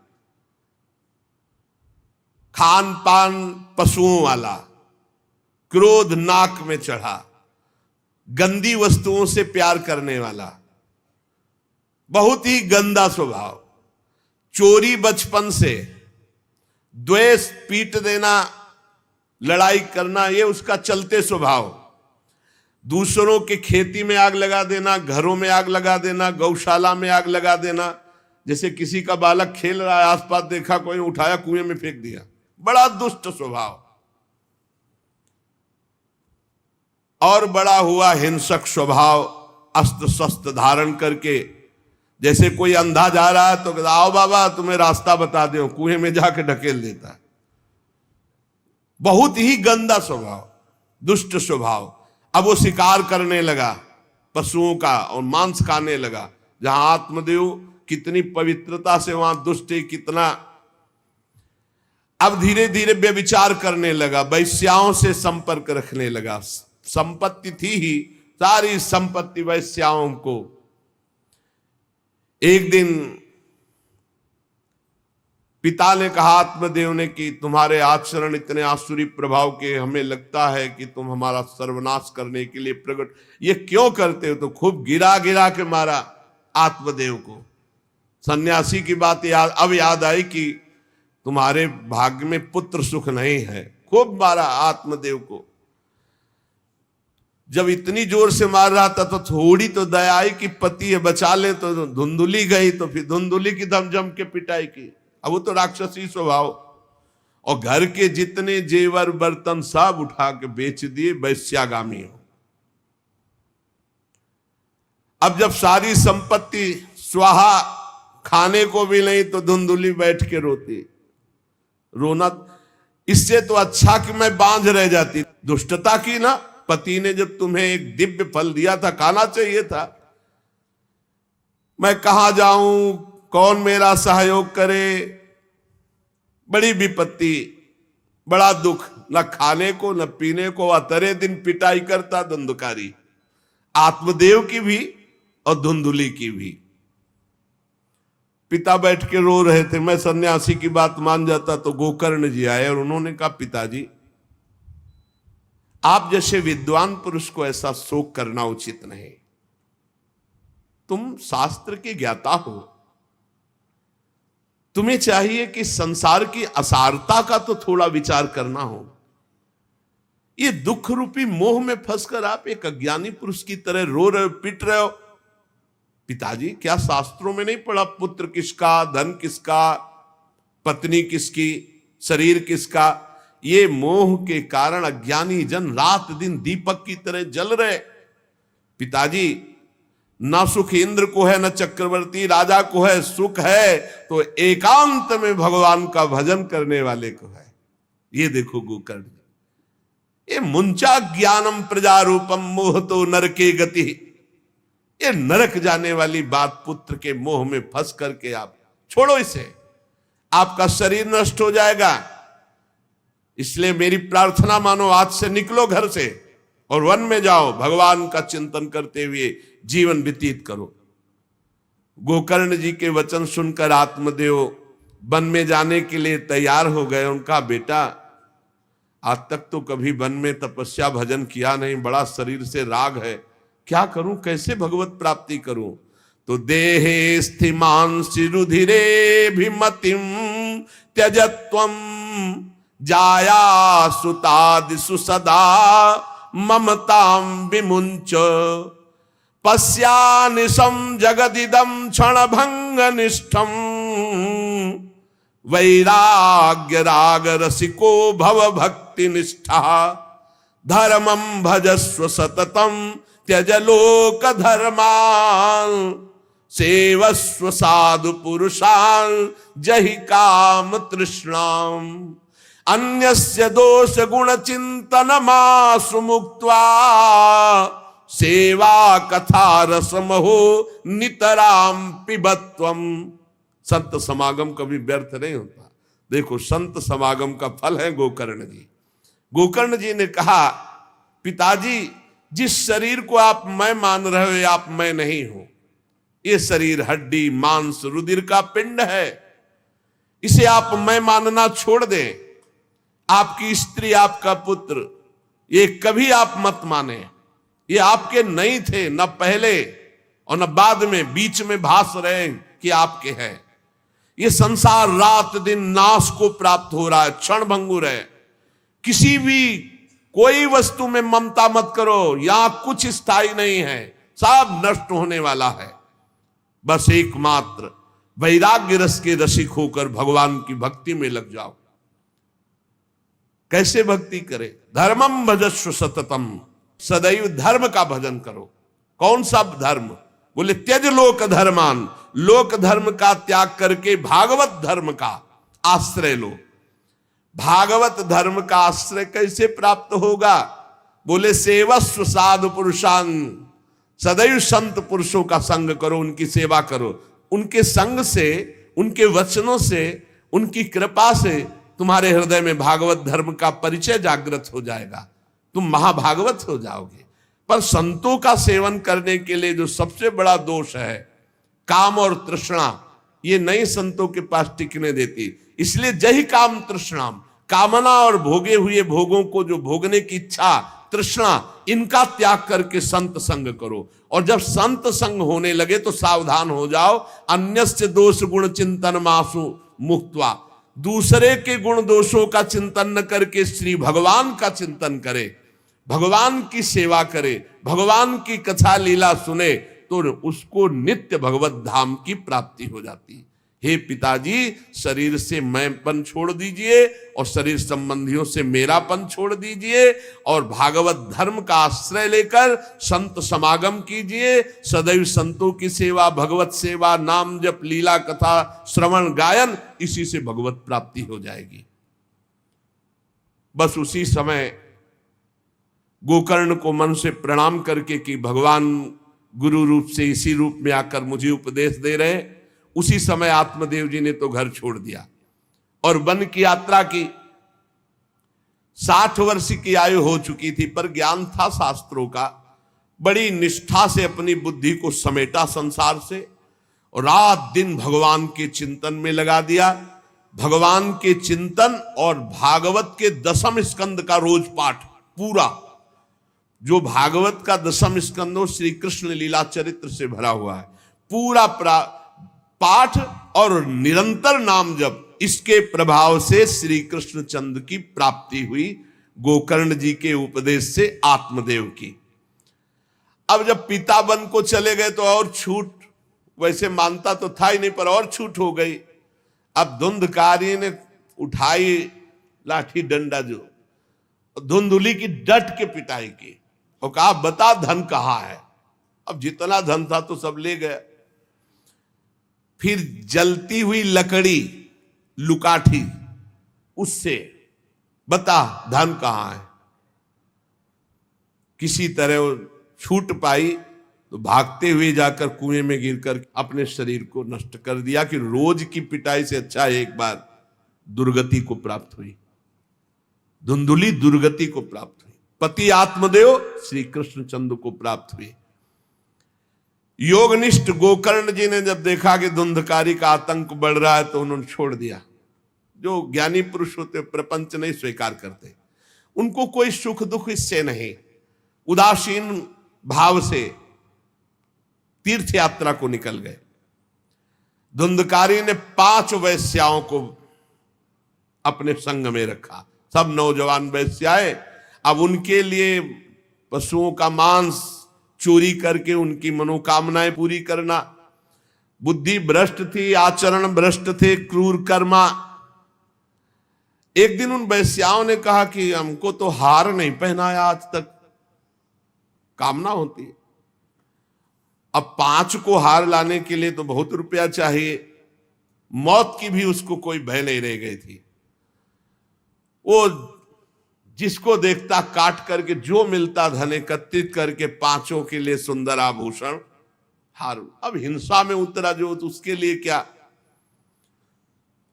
खान पान पशुओं वाला, क्रोध नाक में चढ़ा, गंदी वस्तुओं से प्यार करने वाला, बहुत ही गंदा स्वभाव। चोरी बचपन से, द्वेष, पीट देना, लड़ाई करना, ये उसका चलते स्वभाव। दूसरों के खेती में आग लगा देना, घरों में आग लगा देना, गौशाला में आग लगा देना। जैसे किसी का बालक खेल रहा है, आसपास देखा कोई, उठाया कुएं में फेंक दिया। बड़ा दुष्ट स्वभाव। और बड़ा हुआ हिंसक स्वभाव, अस्त्र शस्त्र धारण करके। जैसे कोई अंधा जा रहा है तो आओ बाबा तुम्हें रास्ता बता दो, कुएं में जाके ढकेल देता है। बहुत ही गंदा स्वभाव, दुष्ट स्वभाव। अब वो शिकार करने लगा पशुओं का और मांस खाने लगा। जहां आत्मदेव कितनी पवित्रता से, वहां दुष्ट कितना। अब धीरे धीरे व्यभिचार करने लगा, वैश्याओं से संपर्क रखने लगा। संपत्ति थी ही, सारी संपत्ति वैश्याओं को। एक दिन पिता ने कहा आत्मदेव ने कि तुम्हारे आचरण इतने आसुरी प्रभाव के, हमें लगता है कि तुम हमारा सर्वनाश करने के लिए प्रकट, ये क्यों करते हो? तो खूब गिरा गिरा के मारा आत्मदेव को। सन्यासी की बात अब याद आई कि तुम्हारे भाग्य में पुत्र सुख नहीं है। खूब मारा आत्मदेव को। जब इतनी जोर से मार रहा था तो थोड़ी तो दया आई कि पति है, बचा ले। तो धुंधुली गई, तो फिर धुंधुली की दम जम के पिटाई की। अब वो तो राक्षसी स्वभाव, और घर के जितने जेवर बर्तन सब उठा के बेच दिए, वैश्यागामी हो। अब जब सारी संपत्ति स्वाहा, खाने को भी नहीं, तो धुंधुली बैठ के रोती। रोना इससे तो अच्छा कि मैं बांझ रह जाती। दुष्टता की ना, पति ने जब तुम्हें एक दिव्य फल दिया था, खाना चाहिए था। मैं कहां जाऊं, कौन मेरा सहयोग करे? बड़ी विपत्ति, बड़ा दुख, न खाने को न पीने को। अतरे दिन पिटाई करता धुंधकारी, आत्मदेव की भी और धुंधुली की भी। पिता बैठ के रो रहे थे। मैं सन्यासी की बात मान जाता तो गोकर्ण जी आए और उन्होंने कहा पिताजी, आप जैसे विद्वान पुरुष को ऐसा शोक करना उचित नहीं। तुम शास्त्र के ज्ञाता हो, तुम्हें चाहिए कि संसार की असारता का तो थोड़ा विचार करना हो। ये दुख रूपी मोह में फंसकर आप एक अज्ञानी पुरुष की तरह रो रहे हो, पिट रहे हो। पिताजी, क्या शास्त्रों में नहीं पढ़ा पुत्र किसका, धन किसका, पत्नी किसकी, शरीर किसका? ये मोह के कारण अज्ञानी जन रात दिन दीपक की तरह जल रहे। पिताजी, ना सुख इंद्र को है, ना चक्रवर्ती राजा को है। सुख है तो एकांत में भगवान का भजन करने वाले को है। ये देखो गोकर्ण, ये मुंचा ज्ञानम प्रजारूपम मोह तो नरके गति। ये नरक जाने वाली बात, पुत्र के मोह में फंस करके आप छोड़ो इसे, आपका शरीर नष्ट हो जाएगा। इसलिए मेरी प्रार्थना मानो, आज से निकलो घर से और वन में जाओ, भगवान का चिंतन करते हुए जीवन व्यतीत करो। गोकर्ण जी के वचन सुनकर आत्मदेव वन में जाने के लिए तैयार हो गए। उनका बेटा, आज तक तो कभी वन में तपस्या भजन किया नहीं, बड़ा शरीर से राग है, क्या करूं, कैसे भगवत प्राप्ति करूं? तो देहे स्थिमांसि रुधिरे भिमतिम त्यजत्वम जाया सुतादिषु सदा ममतां विमुंच पश्यानिशं जगदिदं क्षणभंग निष्ठं वैराग्य राग रसिको भव भक्ति निष्ठा धर्मं भजस्व सततं त्यज लोक धर्मान सेवस्व साधु पुरुषान् जहि काम तृष्णाम अन्यस्य दोष गुण चिंतन मासु मुक्त्वा सेवा कथा रसमहो नितराम पिबत्वम। संत समागम कभी व्यर्थ नहीं होता। देखो, संत समागम का फल है गोकर्ण जी। गोकर्ण जी ने कहा, पिताजी, जिस शरीर को आप मैं मान रहे हो, आप मैं नहीं हो। ये शरीर हड्डी मांस रुधिर का पिंड है, इसे आप मैं मानना छोड़ दें। आपकी स्त्री, आपका पुत्र, ये कभी आप मत माने। ये आपके नहीं थे, न पहले और न बाद में, बीच में भास रहे कि आपके हैं। ये संसार रात दिन नाश को प्राप्त हो रहा है, क्षण भंगुर है। किसी भी कोई वस्तु में ममता मत करो, यहां कुछ स्थायी नहीं है, सब नष्ट होने वाला है। बस एकमात्र वैराग्य रस के रसिक होकर भगवान की भक्ति में लग जाओ। कैसे भक्ति करे? धर्मम भजस्व सततम, सदैव धर्म का भजन करो। कौन सा धर्म? बोले त्यज लोक धर्मान, लोक धर्म का त्याग करके भागवत धर्म का आश्रय लो। भागवत धर्म का आश्रय कैसे प्राप्त होगा? बोले सेवस्व साधु पुरुषान, सदैव संत पुरुषों का संग करो, उनकी सेवा करो। उनके संग से, उनके वचनों से, उनकी कृपा से तुम्हारे हृदय में भागवत धर्म का परिचय जागृत हो जाएगा, तुम महाभागवत हो जाओगे। पर संतों का सेवन करने के लिए जो सबसे बड़ा दोष है, काम और तृष्णा, ये नई संतों के पास टिकने देती। इसलिए जही काम तृष्णाम, कामना और भोगे हुए भोगों को जो भोगने की इच्छा, तृष्णा, इनका त्याग करके संत संग करो। और जब संत संग होने लगे तो सावधान हो जाओ। अन्यस्य दोष गुण चिंतन मासु मुक्त्वा, दूसरे के गुण दोषों का चिंतन न करके श्री भगवान का चिंतन करे, भगवान की सेवा करे, भगवान की कथा लीला सुने, तो उसको नित्य भगवत धाम की प्राप्ति हो जाती। हे पिताजी, शरीर से मैंपन छोड़ दीजिए और शरीर संबंधियों से मेरापन छोड़ दीजिए और भागवत धर्म का आश्रय लेकर संत समागम कीजिए। सदैव संतों की सेवा, भगवत सेवा, नाम जप, लीला कथा, श्रवण गायन, इसी से भगवत प्राप्ति हो जाएगी। बस उसी समय गोकर्ण को मन से प्रणाम करके कि भगवान गुरु रूप से इसी रूप में आकर मुझे उपदेश दे रहे हैं, उसी समय आत्मदेव जी ने तो घर छोड़ दिया और वन की यात्रा की। 60 वर्ष की आयु हो चुकी थी, पर ज्ञान था शास्त्रों का। बड़ी निष्ठा से अपनी बुद्धि को समेटा संसार से और रात दिन भगवान के चिंतन में लगा दिया। भगवान के चिंतन और भागवत के 10वें स्कंद का रोज पाठ पूरा, जो भागवत का 10वां स्कंद श्री कृष्ण लीला चरित्र से भरा हुआ है, पूरा पाठ और निरंतर नाम जप, इसके प्रभाव से श्री कृष्णचंद्र की प्राप्ति हुई गोकर्ण जी के उपदेश से आत्मदेव की। अब जब पिता वन को चले गए तो और छूट, वैसे मानता तो था ही नहीं, पर और छूट हो गई। अब धुंधकारी ने उठाई लाठी डंडा, जो धुंधुली की डट के पिटाई की और कहा, बता धन कहाँ है? अब जितना धन था तो सब ले गए। फिर जलती हुई लकड़ी, लुकाठी, उससे बता धन कहां है? किसी तरह वो छूट पाई तो भागते हुए जाकर कुएं में गिरकर अपने शरीर को नष्ट कर दिया कि रोज की पिटाई से अच्छा एक बार दुर्गति को प्राप्त हुई। धुंधुली दुर्गति को प्राप्त हुई, पति आत्मदेव श्री कृष्णचंद्र को प्राप्त हुई। योगनिष्ठ गोकर्ण जी ने जब देखा कि धुंधकारी का आतंक बढ़ रहा है तो उन्होंने छोड़ दिया। जो ज्ञानी पुरुष होते प्रपंच नहीं स्वीकार करते, उनको कोई सुख दुख इससे नहीं, उदासीन भाव से तीर्थ यात्रा को निकल गए। धुंधकारी ने 5 वैश्याओं को अपने संग में रखा, सब नौजवान वैश्याएं। अब उनके लिए पशुओं का मांस चोरी करके उनकी मनोकामनाएं पूरी करना। बुद्धि भ्रष्ट थी, आचरण भ्रष्ट थे, क्रूर कर्मा। एक दिन उन वैश्याओं ने कहा कि हमको तो हार नहीं पहनाया आज तक, कामना होती है। अब 5 को हार लाने के लिए तो बहुत रुपया चाहिए, मौत की भी उसको कोई भय नहीं रह गई थी। वो जिसको देखता काट करके जो मिलता धन एकत्रित करके 5 के लिए सुंदर आभूषण हार। अब हिंसा में उतरा जो, तो उसके लिए क्या।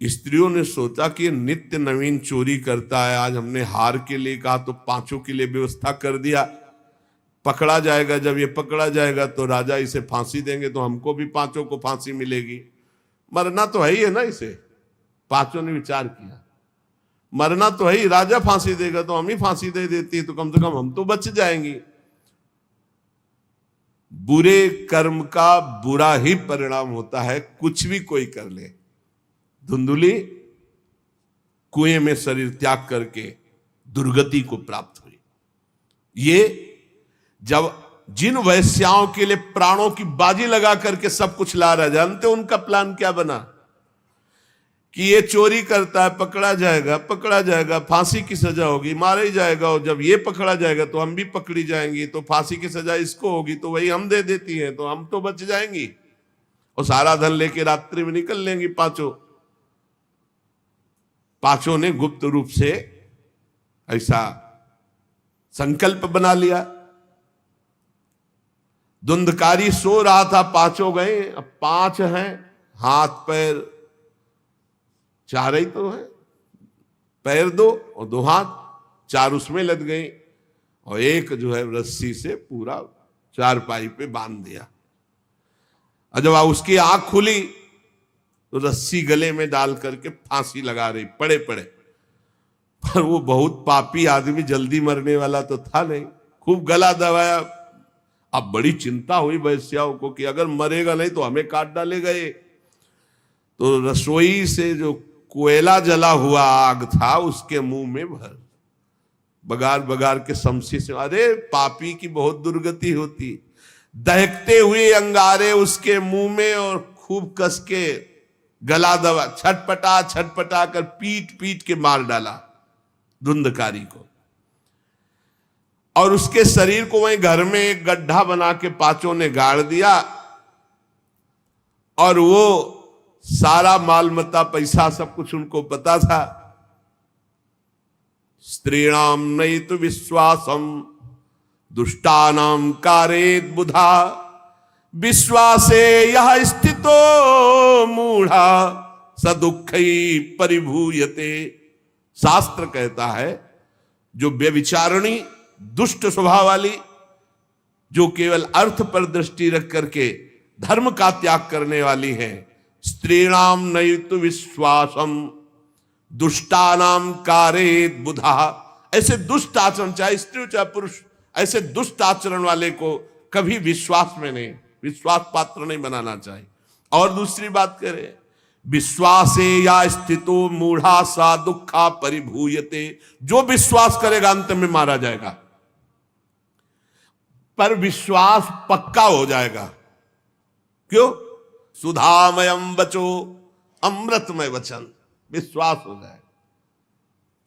स्त्रियों ने सोचा कि ये नित्य नवीन चोरी करता है, आज हमने हार के लिए कहा तो 5 के लिए व्यवस्था कर दिया, पकड़ा जाएगा। जब ये पकड़ा जाएगा तो राजा इसे फांसी देंगे, तो हमको भी 5 को फांसी मिलेगी। मरना तो है ही है ना इसे। 5 ने विचार किया मरना तो है ही, राजा फांसी देगा तो हम ही फांसी दे देती है, तो कम से कम हम तो बच जाएंगी। बुरे कर्म का बुरा ही परिणाम होता है, कुछ भी कोई कर ले। धुंधुली कुएं में शरीर त्याग करके दुर्गति को प्राप्त हुई। ये जब जिन वैश्याओं के लिए प्राणों की बाजी लगा करके सब कुछ ला रहा, जानते उनका प्लान क्या बना कि ये चोरी करता है, पकड़ा जाएगा, फांसी की सजा होगी, मारा ही जाएगा, और जब ये पकड़ा जाएगा तो हम भी पकड़ी जाएंगी, तो फांसी की सजा इसको होगी, तो वही हम दे देती है, तो हम तो बच जाएंगी और सारा धन लेके रात्रि में निकल लेंगी 5 ने गुप्त रूप से ऐसा संकल्प बना लिया। धुंधकारी सो रहा था, 5 गए। अब 5 हैं, हाथ पैर 4 ही तो है, पैर 2 और 2 हाथ, 4 उसमें लग गई, और एक जो है रस्सी से पूरा चारपाई पे बांध दिया। और जब उसकी आंख खुली तो रस्सी गले में डाल करके फांसी लगा रही पड़े पड़े। पर वो बहुत पापी आदमी, जल्दी मरने वाला तो था नहीं, खूब गला दबाया। अब बड़ी चिंता हुई वैश्याओं को कि अगर मरेगा नहीं तो हमें काट डालेगा ये। तो रसोई से जो कोयला जला हुआ आग था उसके मुंह में भर, बगार बगार के शमशी से। अरे पापी की बहुत दुर्गति होती। दहकते हुए अंगारे उसके मुंह में और खूब कस के गला दबा, छटपटा कर पीट पीट के मार डाला धुंधकारी को। और उसके शरीर को वहीं घर में एक गड्ढा बना के 5 ने गाड़ दिया। और वो सारा माल मत्ता पैसा सब कुछ उनको पता था। स्त्रीणाम नैतु विश्वासम दुष्टानाम कारेत बुधा, विश्वासे यह स्थितो मूढ़ा स दुःखी परिभूयते। शास्त्र कहता है जो व्यभिचारिणी दुष्ट स्वभाव वाली, जो केवल अर्थ पर दृष्टि रख करके धर्म का त्याग करने वाली है, स्त्रीणाम नैतु विश्वासम दुष्टानाम कारेत बुधा। ऐसे दुष्ट आचरण, चाहे स्त्री चाहे पुरुष, ऐसे दुष्ट आचरण वाले को कभी विश्वास पात्र नहीं बनाना चाहिए। और दूसरी बात करें, विश्वासे या स्थितो मूढ़ा सा दुखा परिभूयते। जो विश्वास करेगा अंत में मारा जाएगा, पर विश्वास पक्का हो जाएगा। क्यों? सुधामयम वचो अमृतमय वचन, विश्वास हो जाए।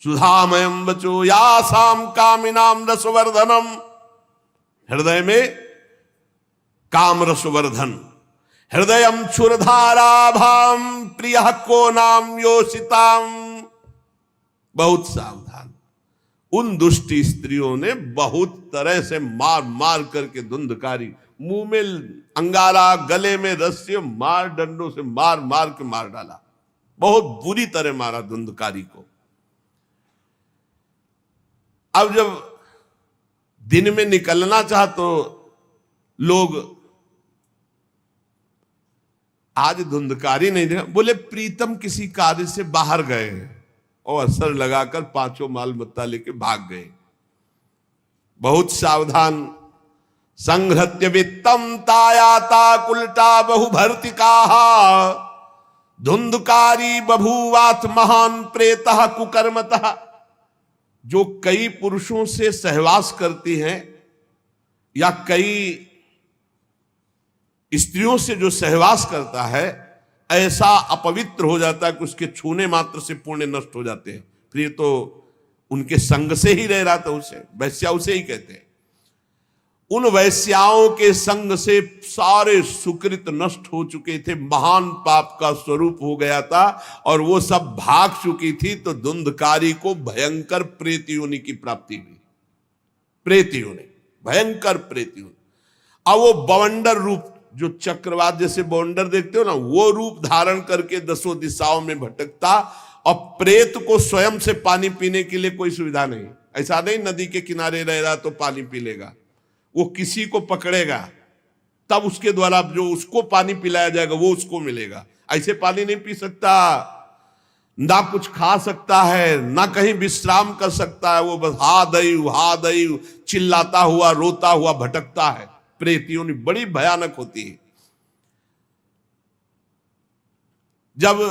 सुधामयम वचो यासाम कामिनाम रसवर्धनम, हृदय में काम रसवर्धन। हृदयम क्षुरधाराभाम प्रिय को नाम योषिताम। बहुत सावधान। उन दुष्ट स्त्रियों ने बहुत तरह से मार मार करके धुंधकारी, मुंह में अंगारा, गले में रस्सी, मार डंडों से मार मार के मार डाला। बहुत बुरी तरह मारा धुंधकारी को। अब जब दिन में निकलना चाह तो लोग, आज धुंधकारी नहीं देखा, बोले प्रीतम किसी कार्य से बाहर गए और असर लगाकर 5 माल मत्ता लेके भाग गए। बहुत सावधान। संघृत्य वित्तम तायाता कुलटा बहुभर्तिका, धुंधकारी बभूवात महान प्रेतः कुकर्मतः। जो कई पुरुषों से सहवास करती हैं या कई स्त्रियों से जो सहवास करता है, ऐसा अपवित्र हो जाता है कि उसके छूने मात्र से पुण्य नष्ट हो जाते हैं। फिर तो उनके संग से ही रह रहा था, उसे वैश्या उसे ही कहते हैं। उन वैश्याओं के संग से सारे सुकृत नष्ट हो चुके थे, महान पाप का स्वरूप हो गया था और वो सब भाग चुकी थी। तो धुंधकारी को भयंकर प्रेत योनि की प्राप्ति हुई, प्रेत योनि, भयंकर प्रेत योनि। अब वो बवंडर रूप, जो चक्रवात जैसे बवंडर देखते हो ना, वो रूप धारण करके दसों दिशाओं में भटकता। और प्रेत को स्वयं से पानी पीने के लिए कोई सुविधा नहीं, ऐसा नहीं नदी के किनारे रह रहा तो पानी पी लेगा, वो किसी को पकड़ेगा तब उसके द्वारा जो उसको पानी पिलाया जाएगा वो उसको मिलेगा। ऐसे पानी नहीं पी सकता, ना कुछ खा सकता है, ना कहीं विश्राम कर सकता है। वो बस हा दई चिल्लाता हुआ रोता हुआ भटकता है। प्रेत योनि बड़ी भयानक होती है। जब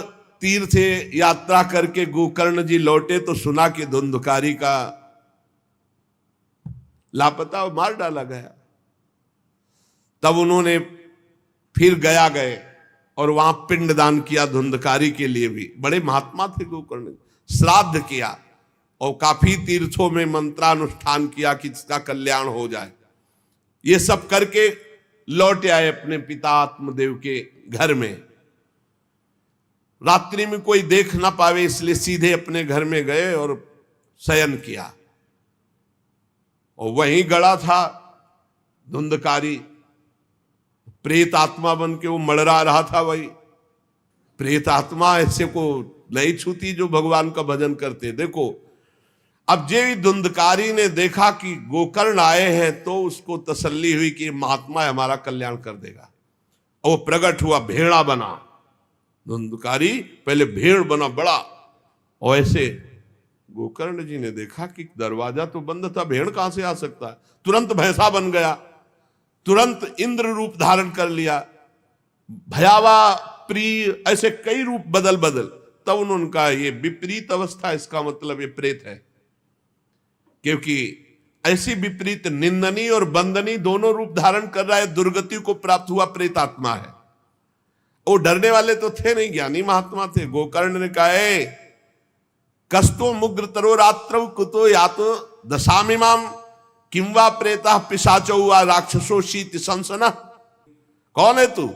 तीर्थ यात्रा करके गोकर्ण जी लौटे तो सुना कि धुंधकारी का लापता और मार डाला गया। तब उन्होंने फिर गए और वहां पिंडदान किया धुंधकारी के लिए भी। बड़े महात्मा थे गोकर्ण, श्राद्ध किया और काफी तीर्थों में मंत्रानुष्ठान किया कि इसका कल्याण हो जाए। ये सब करके लौट आए अपने पिता आत्मदेव के घर में। रात्रि में कोई देख ना पावे इसलिए सीधे अपने घर में गए और शयन किया। और वहीं गड़ा था धुंधकारी, प्रेत आत्मा बन के वो मड़रा रहा था। वही प्रेत आत्मा ऐसे को नहीं छूती जो भगवान का भजन करते। देखो अब जे धुंधकारी ने देखा कि गोकर्ण आए हैं तो उसको तसल्ली हुई कि महात्मा हमारा कल्याण कर देगा। और वो प्रकट हुआ, भेड़ा बना। धुंधकारी पहले भेड़ बना बड़ा, और ऐसे गोकर्ण जी ने देखा कि दरवाजा तो बंद था, भेड़ कहां से आ सकता है। तुरंत भैंसा बन गया, तुरंत इंद्र रूप धारण कर लिया, भयावा प्रिय, ऐसे कई रूप बदल। तब उन्होंने कहा ये विपरीत अवस्था, इसका मतलब ये प्रेत है। क्योंकि ऐसी विपरीत निंदनीय और बंदनीय दोनों रूप धारण कर रहा है, दुर्गति को प्राप्त हुआ प्रेत आत्मा है। वो डरने वाले तो थे नहीं, ज्ञानी महात्मा थे। गोकर्ण ने कहा कस्तो मुग्र तरो रात्रौ कुतो यातो दशामिमाम किंवा प्रेता पिशाचो वा राक्षसो शीत संसना। कौन है तू?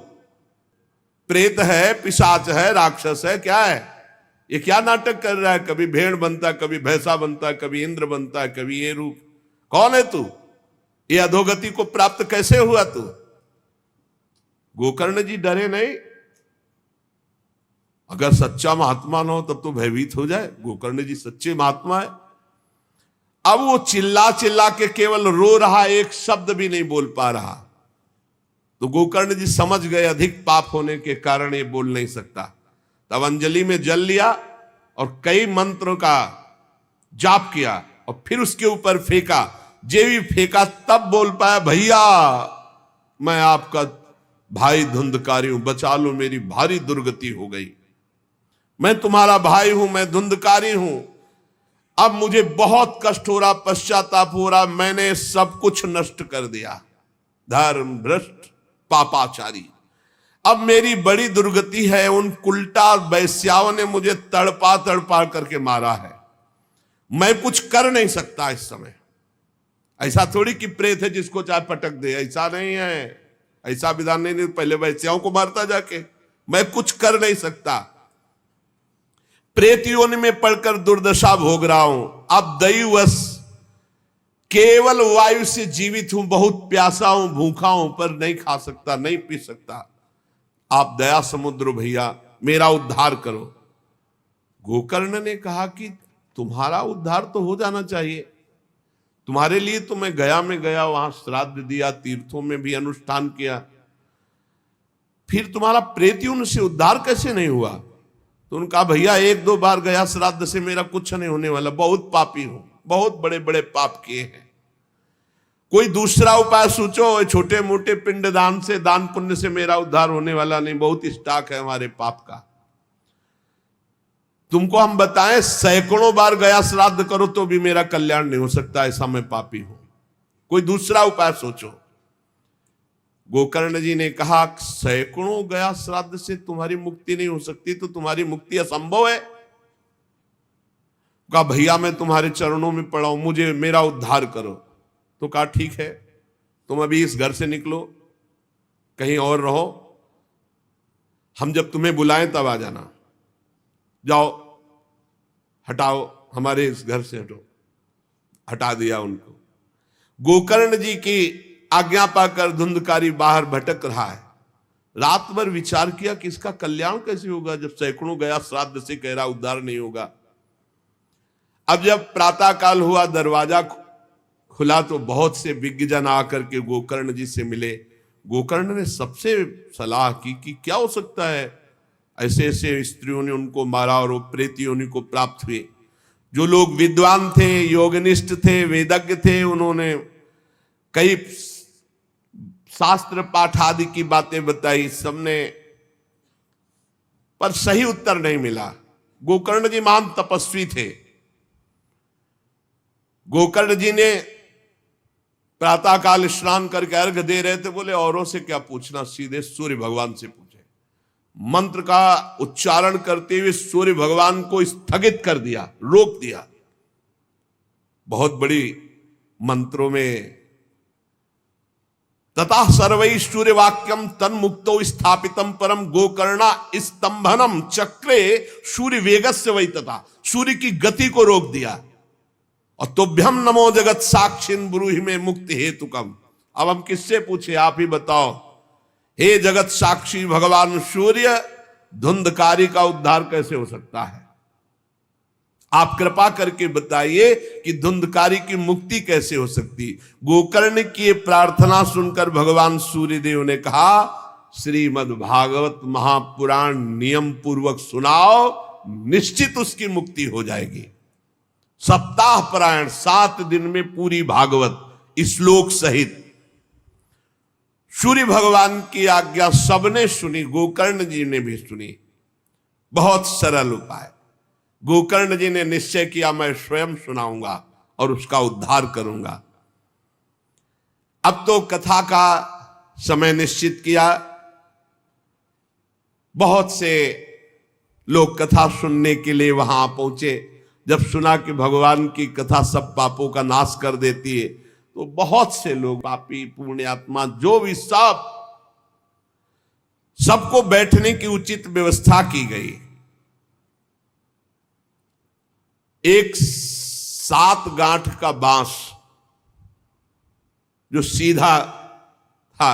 प्रेत है, पिशाच है, राक्षस है, क्या है ये? क्या नाटक कर रहा है? कभी भेड़ बनता, कभी भैंसा बनता, कभी इंद्र बनता, कभी ये रूप। कौन है तू? ये अधोगति को प्राप्त कैसे हुआ तू? गोकर्ण जी डरे नहीं। अगर सच्चा महात्मा न हो तब तो भयभीत हो जाए। गोकर्ण जी सच्चे महात्मा है। अब वो चिल्ला चिल्ला के केवल रो रहा, एक शब्द भी नहीं बोल पा रहा। तो गोकर्ण जी समझ गए अधिक पाप होने के कारण ये बोल नहीं सकता। तब अंजलि में जल लिया और कई मंत्रों का जाप किया और फिर उसके ऊपर फेंका। जे भी फेंका तब बोल पाया, भैया मैं आपका भाई धुंधकारी हूं, बचा लो, मेरी भारी दुर्गति हो गई। मैं तुम्हारा भाई हूं, मैं धुंधकारी हूं। अब मुझे बहुत कष्ट हो रहा, पश्चाताप हो रहा, मैंने सब कुछ नष्ट कर दिया, धर्म भ्रष्ट पापाचारी। अब मेरी बड़ी दुर्गति है। उन उल्टा वैश्याओं ने मुझे तड़पा तड़पा करके मारा है। मैं कुछ कर नहीं सकता इस समय। ऐसा थोड़ी कि प्रेत है जिसको चाहे पटक दे, ऐसा नहीं है, ऐसा विधान नहीं। पहले वैश्याओं को मारता जाके, मैं कुछ कर नहीं सकता। प्रेत योनि में पड़कर दुर्दशा भोग रहा हूं। अब दैववश केवल वायु से जीवित हूं, बहुत प्यासा हूं, भूखा हूं, पर नहीं खा सकता, नहीं पी सकता। आप दया समुद्र भैया मेरा उद्धार करो। गोकर्ण ने कहा कि तुम्हारा उद्धार तो हो जाना चाहिए। तुम्हारे लिए तो मैं गया में गया, वहां श्राद्ध दिया, तीर्थों में भी अनुष्ठान किया, फिर तुम्हारा प्रेत योनि से उद्धार कैसे नहीं हुआ? तो उनका भैया एक दो बार गया श्राद्ध से मेरा कुछ नहीं होने वाला, बहुत पापी हूं, बहुत बड़े बड़े पाप किए हैं। कोई दूसरा उपाय सोचो। छोटे मोटे पिंडदान से, दान पुण्य से मेरा उद्धार होने वाला नहीं, बहुत स्टॉक है हमारे पाप का। तुमको हम बताएं, सैकड़ों बार गया श्राद्ध करो तो भी मेरा कल्याण नहीं हो सकता, ऐसा मैं पापी हूं। कोई दूसरा उपाय सोचो। गोकर्ण जी ने कहा सैकड़ों गया श्राद्ध से तुम्हारी मुक्ति नहीं हो सकती, तो तुम्हारी मुक्ति असंभव है। कहा भैया मैं तुम्हारे चरणों में पड़ा हूं, मुझे मेरा उद्धार करो। तो कहा ठीक है, तुम अभी इस घर से निकलो, कहीं और रहो, हम जब तुम्हें बुलाएं तब आ जाना, जाओ हटाओ, हमारे इस घर से हटो। हटा दिया उनको। गोकर्ण जी की आज्ञा पाकर धुंधकारी बाहर भटक रहा है। रात भर विचार किया कि इसका कल्याण कैसे होगा, जब सैकड़ों गया श्राद्ध से कह रहा उद्धार नहीं होगा। अब जब प्रातः काल हुआ, दरवाजा खुला तो बहुत से विज्ञजन आकर के गोकर्ण जी से मिले। गोकर्ण ने सबसे सलाह की कि क्या हो सकता है, ऐसे ऐसे स्त्रियों ने उनको मारा और वो प्रेत योनि को प्राप्त हुए। जो लोग विद्वान थे, योगनिष्ठ थे, वेदज्ञ थे, उन्होंने कई शास्त्र पाठ आदि की बातें बताई, सबने, पर सही उत्तर नहीं मिला। गोकर्ण जी महान तपस्वी थे। गोकर्ण जी ने प्रातःकाल स्नान करके अर्घ दे रहे थे, बोले औरों से क्या पूछना, सीधे सूर्य भगवान से पूछे। मंत्र का उच्चारण करते हुए सूर्य भगवान को स्थगित कर दिया, रोक दिया। बहुत बड़ी मंत्रों में तथा सर्वै सूर्य वाक्यम तन्मुक्तो स्थापितम परम गोकर्णा स्तंभनम चक्रे सूर्य वेगस्य वै, तथा सूर्य की गति को रोक दिया। और तुभ्यम नमो जगत साक्षिन ब्रूहि में मुक्ति हेतुकम। अब हम किससे पूछे, आप ही बताओ। हे जगत साक्षी भगवान सूर्य, धुंधकारी का उद्धार कैसे हो सकता है? आप कृपा करके बताइए कि धुंधकारी की मुक्ति कैसे हो सकती। गोकर्ण की प्रार्थना सुनकर भगवान सूर्यदेव ने कहा, श्रीमद् भागवत महापुराण नियम पूर्वक सुनाओ, निश्चित उसकी मुक्ति हो जाएगी। सप्ताह परायण 7 दिन में पूरी भागवत श्लोक सहित। सूर्य भगवान की आज्ञा सबने सुनी, गोकर्ण जी ने भी सुनी। बहुत सरल उपाय। गोकर्ण जी ने निश्चय किया, मैं स्वयं सुनाऊंगा और उसका उद्धार करूंगा। अब तो कथा का समय निश्चित किया। बहुत से लोग कथा सुनने के लिए वहां पहुंचे। जब सुना कि भगवान की कथा सब पापों का नाश कर देती है, तो बहुत से लोग, पापी पुण्यात्मा जो भी, सबको बैठने की उचित व्यवस्था की गई। एक 7 गांठ का बांस जो सीधा था,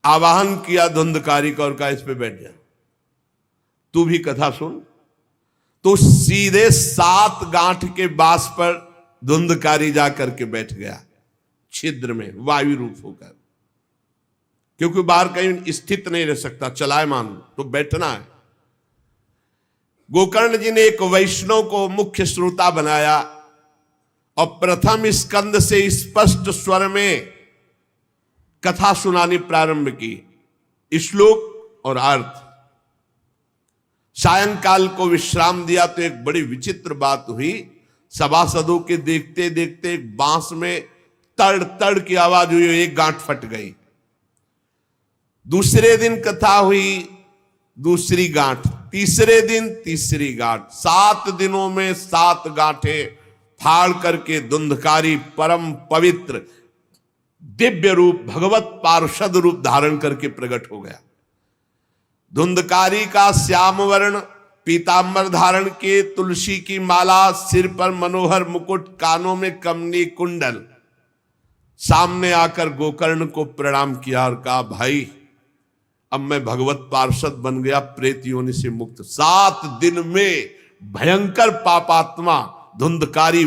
आवाहन किया धुंधकारी का और कहा इस पे बैठ जा, तू भी कथा सुन। तो सीधे 7 गांठ के बांस पर धुंधकारी जाकर के बैठ गया, छिद्र में वायु रूप होकर, क्योंकि बाहर कहीं स्थित नहीं रह सकता, चलायमान तो बैठना है। गोकर्ण जी ने एक वैष्णव को मुख्य श्रोता बनाया और प्रथम स्कंद से स्पष्ट स्वर में कथा सुनानी प्रारंभ की, श्लोक और अर्थ। सायंकाल को विश्राम दिया तो एक बड़ी विचित्र बात हुई। सभासदों के देखते देखते एक बांस में तड़ तड़ की आवाज हुई, एक गांठ फट गई। दूसरे दिन कथा हुई, दूसरी गांठ, तीसरे दिन तीसरी गांठ, 7 दिनों में 7 गांठें फाड़ करके धुंधकारी परम पवित्र दिव्य रूप, भगवत पार्षद रूप धारण करके प्रकट हो गया। धुंधकारी का श्याम वर्ण पीतांबर धारण के, तुलसी की माला, सिर पर मनोहर मुकुट, कानों में कमनी कुंडल, सामने आकर गोकर्ण को प्रणाम किया और कहा, भाई अब मैं भगवत पार्षद बन गया, प्रेत योनि से मुक्त। 7 दिन में भयंकर पापात्मा धुंधकारी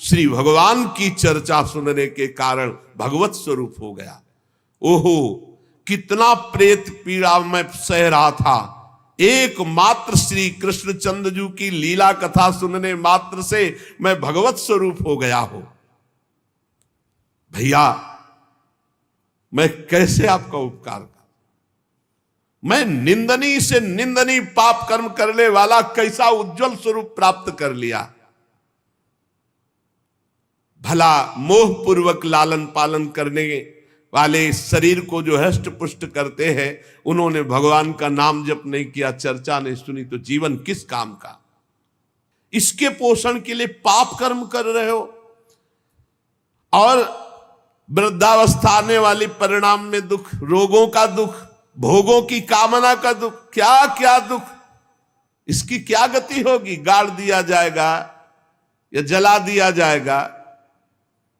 श्री भगवान की चर्चा सुनने के कारण भगवत स्वरूप हो गया। ओहो, कितना प्रेत पीड़ा मैं सह रहा था, एकमात्र श्री कृष्णचंद्र जी की लीला कथा सुनने मात्र से मैं भगवत स्वरूप हो गया हूं। भैया मैं कैसे आपका उपकार करूं? मैं निंदनीय से निंदनीय पाप कर्म करने वाला कैसा उज्जवल स्वरूप प्राप्त कर लिया। भला मोह पूर्वक लालन पालन करने वाले शरीर को जो हष्ट पुष्ट करते हैं, उन्होंने भगवान का नाम जप नहीं किया, चर्चा नहीं सुनी, तो जीवन किस काम का? इसके पोषण के लिए पाप कर्म कर रहे हो। और वृद्धावस्था आने वाली परिणाम में दुख, रोगों का दुख, भोगों की कामना का दुख, क्या क्या दुख, इसकी क्या गति होगी? गाड़ दिया जाएगा या जला दिया जाएगा।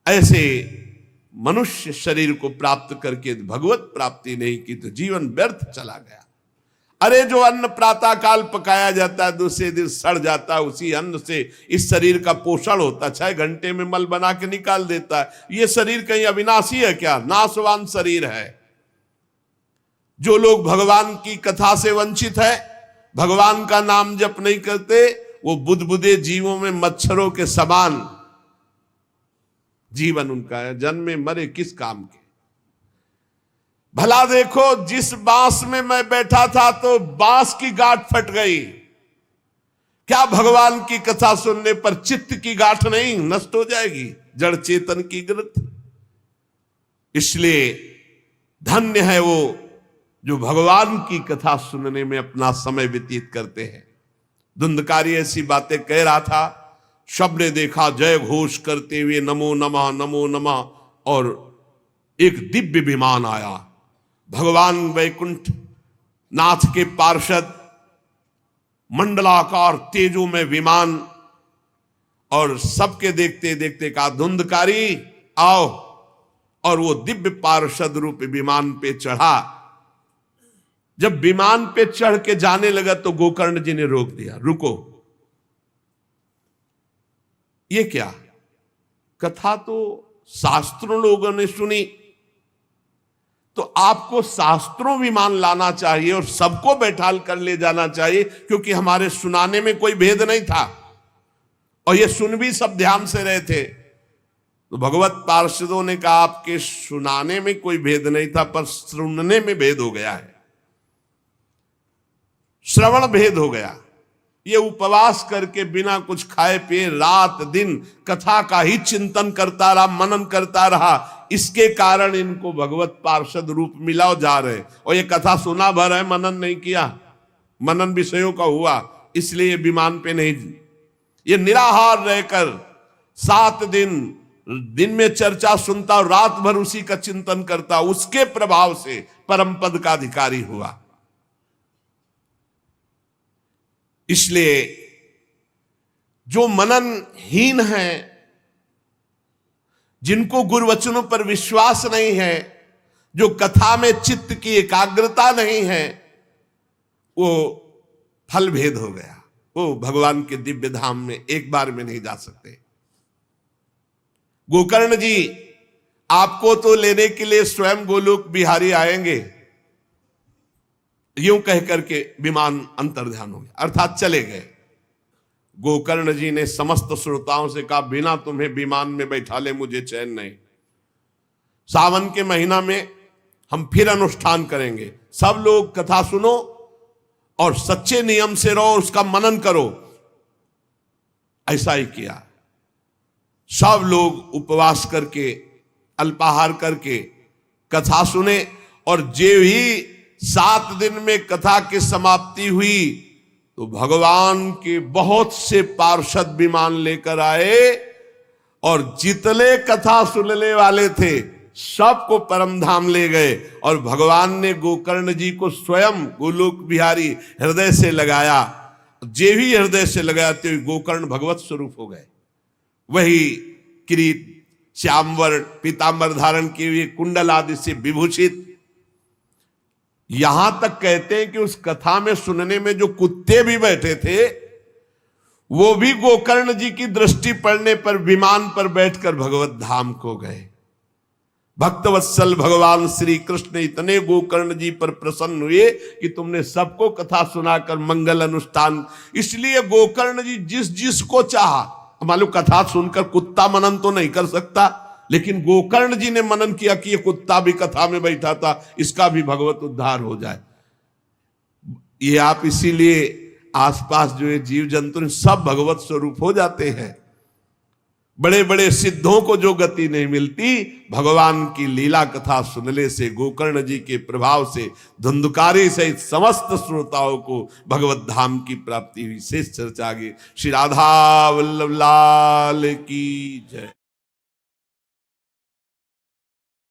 ऐसे मनुष्य शरीर को प्राप्त करके भगवत प्राप्ति नहीं की तो जीवन व्यर्थ चला गया। अरे जो अन्न प्रातः काल पकाया जाता है, दूसरे दिन सड़ जाता है, उसी अन्न से इस शरीर का पोषण होता है, 6 घंटे में मल बना के निकाल देता है। ये शरीर कहीं अविनाशी है क्या? नाशवान शरीर है। जो लोग भगवान की कथा से वंचित है, भगवान का नाम जप नहीं करते, वो बुदबुदे जीवों में मच्छरों के समान जीवन उनका है। जन्मे मरे किस काम के? भला देखो, जिस बांस में मैं बैठा था तो बांस की गांठ फट गई, क्या भगवान की कथा सुनने पर चित्त की गांठ नहीं नष्ट हो जाएगी? जड़ चेतन की ग्रंथ। इसलिए धन्य है वो जो भगवान की कथा सुनने में अपना समय व्यतीत करते हैं। धुंधकारी ऐसी बातें कह रहा था, सबने देखा जय घोष करते हुए नमो नमः नमो नमः, और एक दिव्य विमान आया। भगवान वैकुंठ नाथ के पार्षद, मंडलाकार तेजो में विमान, और सबके देखते देखते कहा धुंधकारी आओ, और वो दिव्य पार्षद रूप विमान पे चढ़ा। जब विमान पे चढ़ के जाने लगा तो गोकर्ण जी ने रोक दिया, रुको, ये क्या? कथा तो शास्त्रों लोगों ने सुनी, तो आपको शास्त्रों विमान लाना चाहिए और सबको बैठाल कर ले जाना चाहिए, क्योंकि हमारे सुनाने में कोई भेद नहीं था और ये सुन भी सब ध्यान से रहे थे। तो भगवत पार्षदों ने कहा आपके सुनाने में कोई भेद नहीं था, पर सुनने में भेद हो गया है, श्रवण भेद हो गया। ये उपवास करके बिना कुछ खाए पिए रात दिन कथा का ही चिंतन करता रहा, मनन करता रहा, इसके कारण इनको भगवत पार्षद रूप मिला जा रहे। और ये कथा सुना भर है, मनन नहीं किया, मनन विषयों का हुआ, इसलिए विमान पे नहीं। ये निराहार रहकर 7 दिन में चर्चा सुनता और रात भर उसी का चिंतन करता, उसके प्रभाव से परम पद का अधिकारी हुआ। इसलिए जो मननहीन है, जिनको गुरुवचनों पर विश्वास नहीं है, जो कथा में चित्त की एकाग्रता नहीं है, वो फल भेद हो गया। वो भगवान के दिव्य धाम में एक बार में नहीं जा सकते। गोकर्ण जी आपको तो लेने के लिए स्वयं गोलोक बिहारी आएंगे, यूं कह करके विमान अंतर्ध्यान हो गया, अर्थात चले गए। गोकर्ण जी ने समस्त श्रोताओं से कहा बिना तुम्हें विमान में बैठा ले मुझे चैन नहीं। सावन के महीना में हम फिर अनुष्ठान करेंगे, सब लोग कथा सुनो और सच्चे नियम से रहो, उसका मनन करो। ऐसा ही किया, सब लोग उपवास करके अल्पाहार करके कथा सुने, और जे ही 7 दिन में कथा की समाप्ति हुई तो भगवान के बहुत से पार्षद विमान लेकर आए, और जितने कथा सुनने वाले थे सबको परम धाम ले गए। और भगवान ने गोकर्ण जी को स्वयं गोलोक बिहारी हृदय से लगाया। जे भी हृदय से लगाया तो गोकर्ण भगवत स्वरूप हो गए। वही किरीट श्यामवर पीतांबर धारण किए हुए, कुंडल आदि से विभूषित। यहां तक कहते हैं कि उस कथा में सुनने में जो कुत्ते भी बैठे थे, वो भी गोकर्ण जी की दृष्टि पड़ने पर विमान पर बैठकर भगवत धाम को गए। भक्तवत्सल भगवान श्री कृष्ण इतने गोकर्ण जी पर प्रसन्न हुए कि तुमने सबको कथा सुनाकर मंगल अनुष्ठान। इसलिए गोकर्ण जी जिस जिस को चाहा, मालूम कथा सुनकर कुत्ता मनन तो नहीं कर सकता, लेकिन गोकर्ण जी ने मनन किया कि ये कुत्ता भी कथा में बैठा था, इसका भी भगवत उद्धार हो जाए। ये आप इसीलिए आसपास जो है जीव जंतु सब भगवत स्वरूप हो जाते हैं। बड़े बड़े सिद्धों को जो गति नहीं मिलती, भगवान की लीला कथा सुनने से, गोकर्ण जी के प्रभाव से, धुंधकारी सहित समस्त श्रोताओं को भगवत धाम की प्राप्ति हुई। शेष चर्चा आगे। श्री राधा वल्लभ लाल की जय।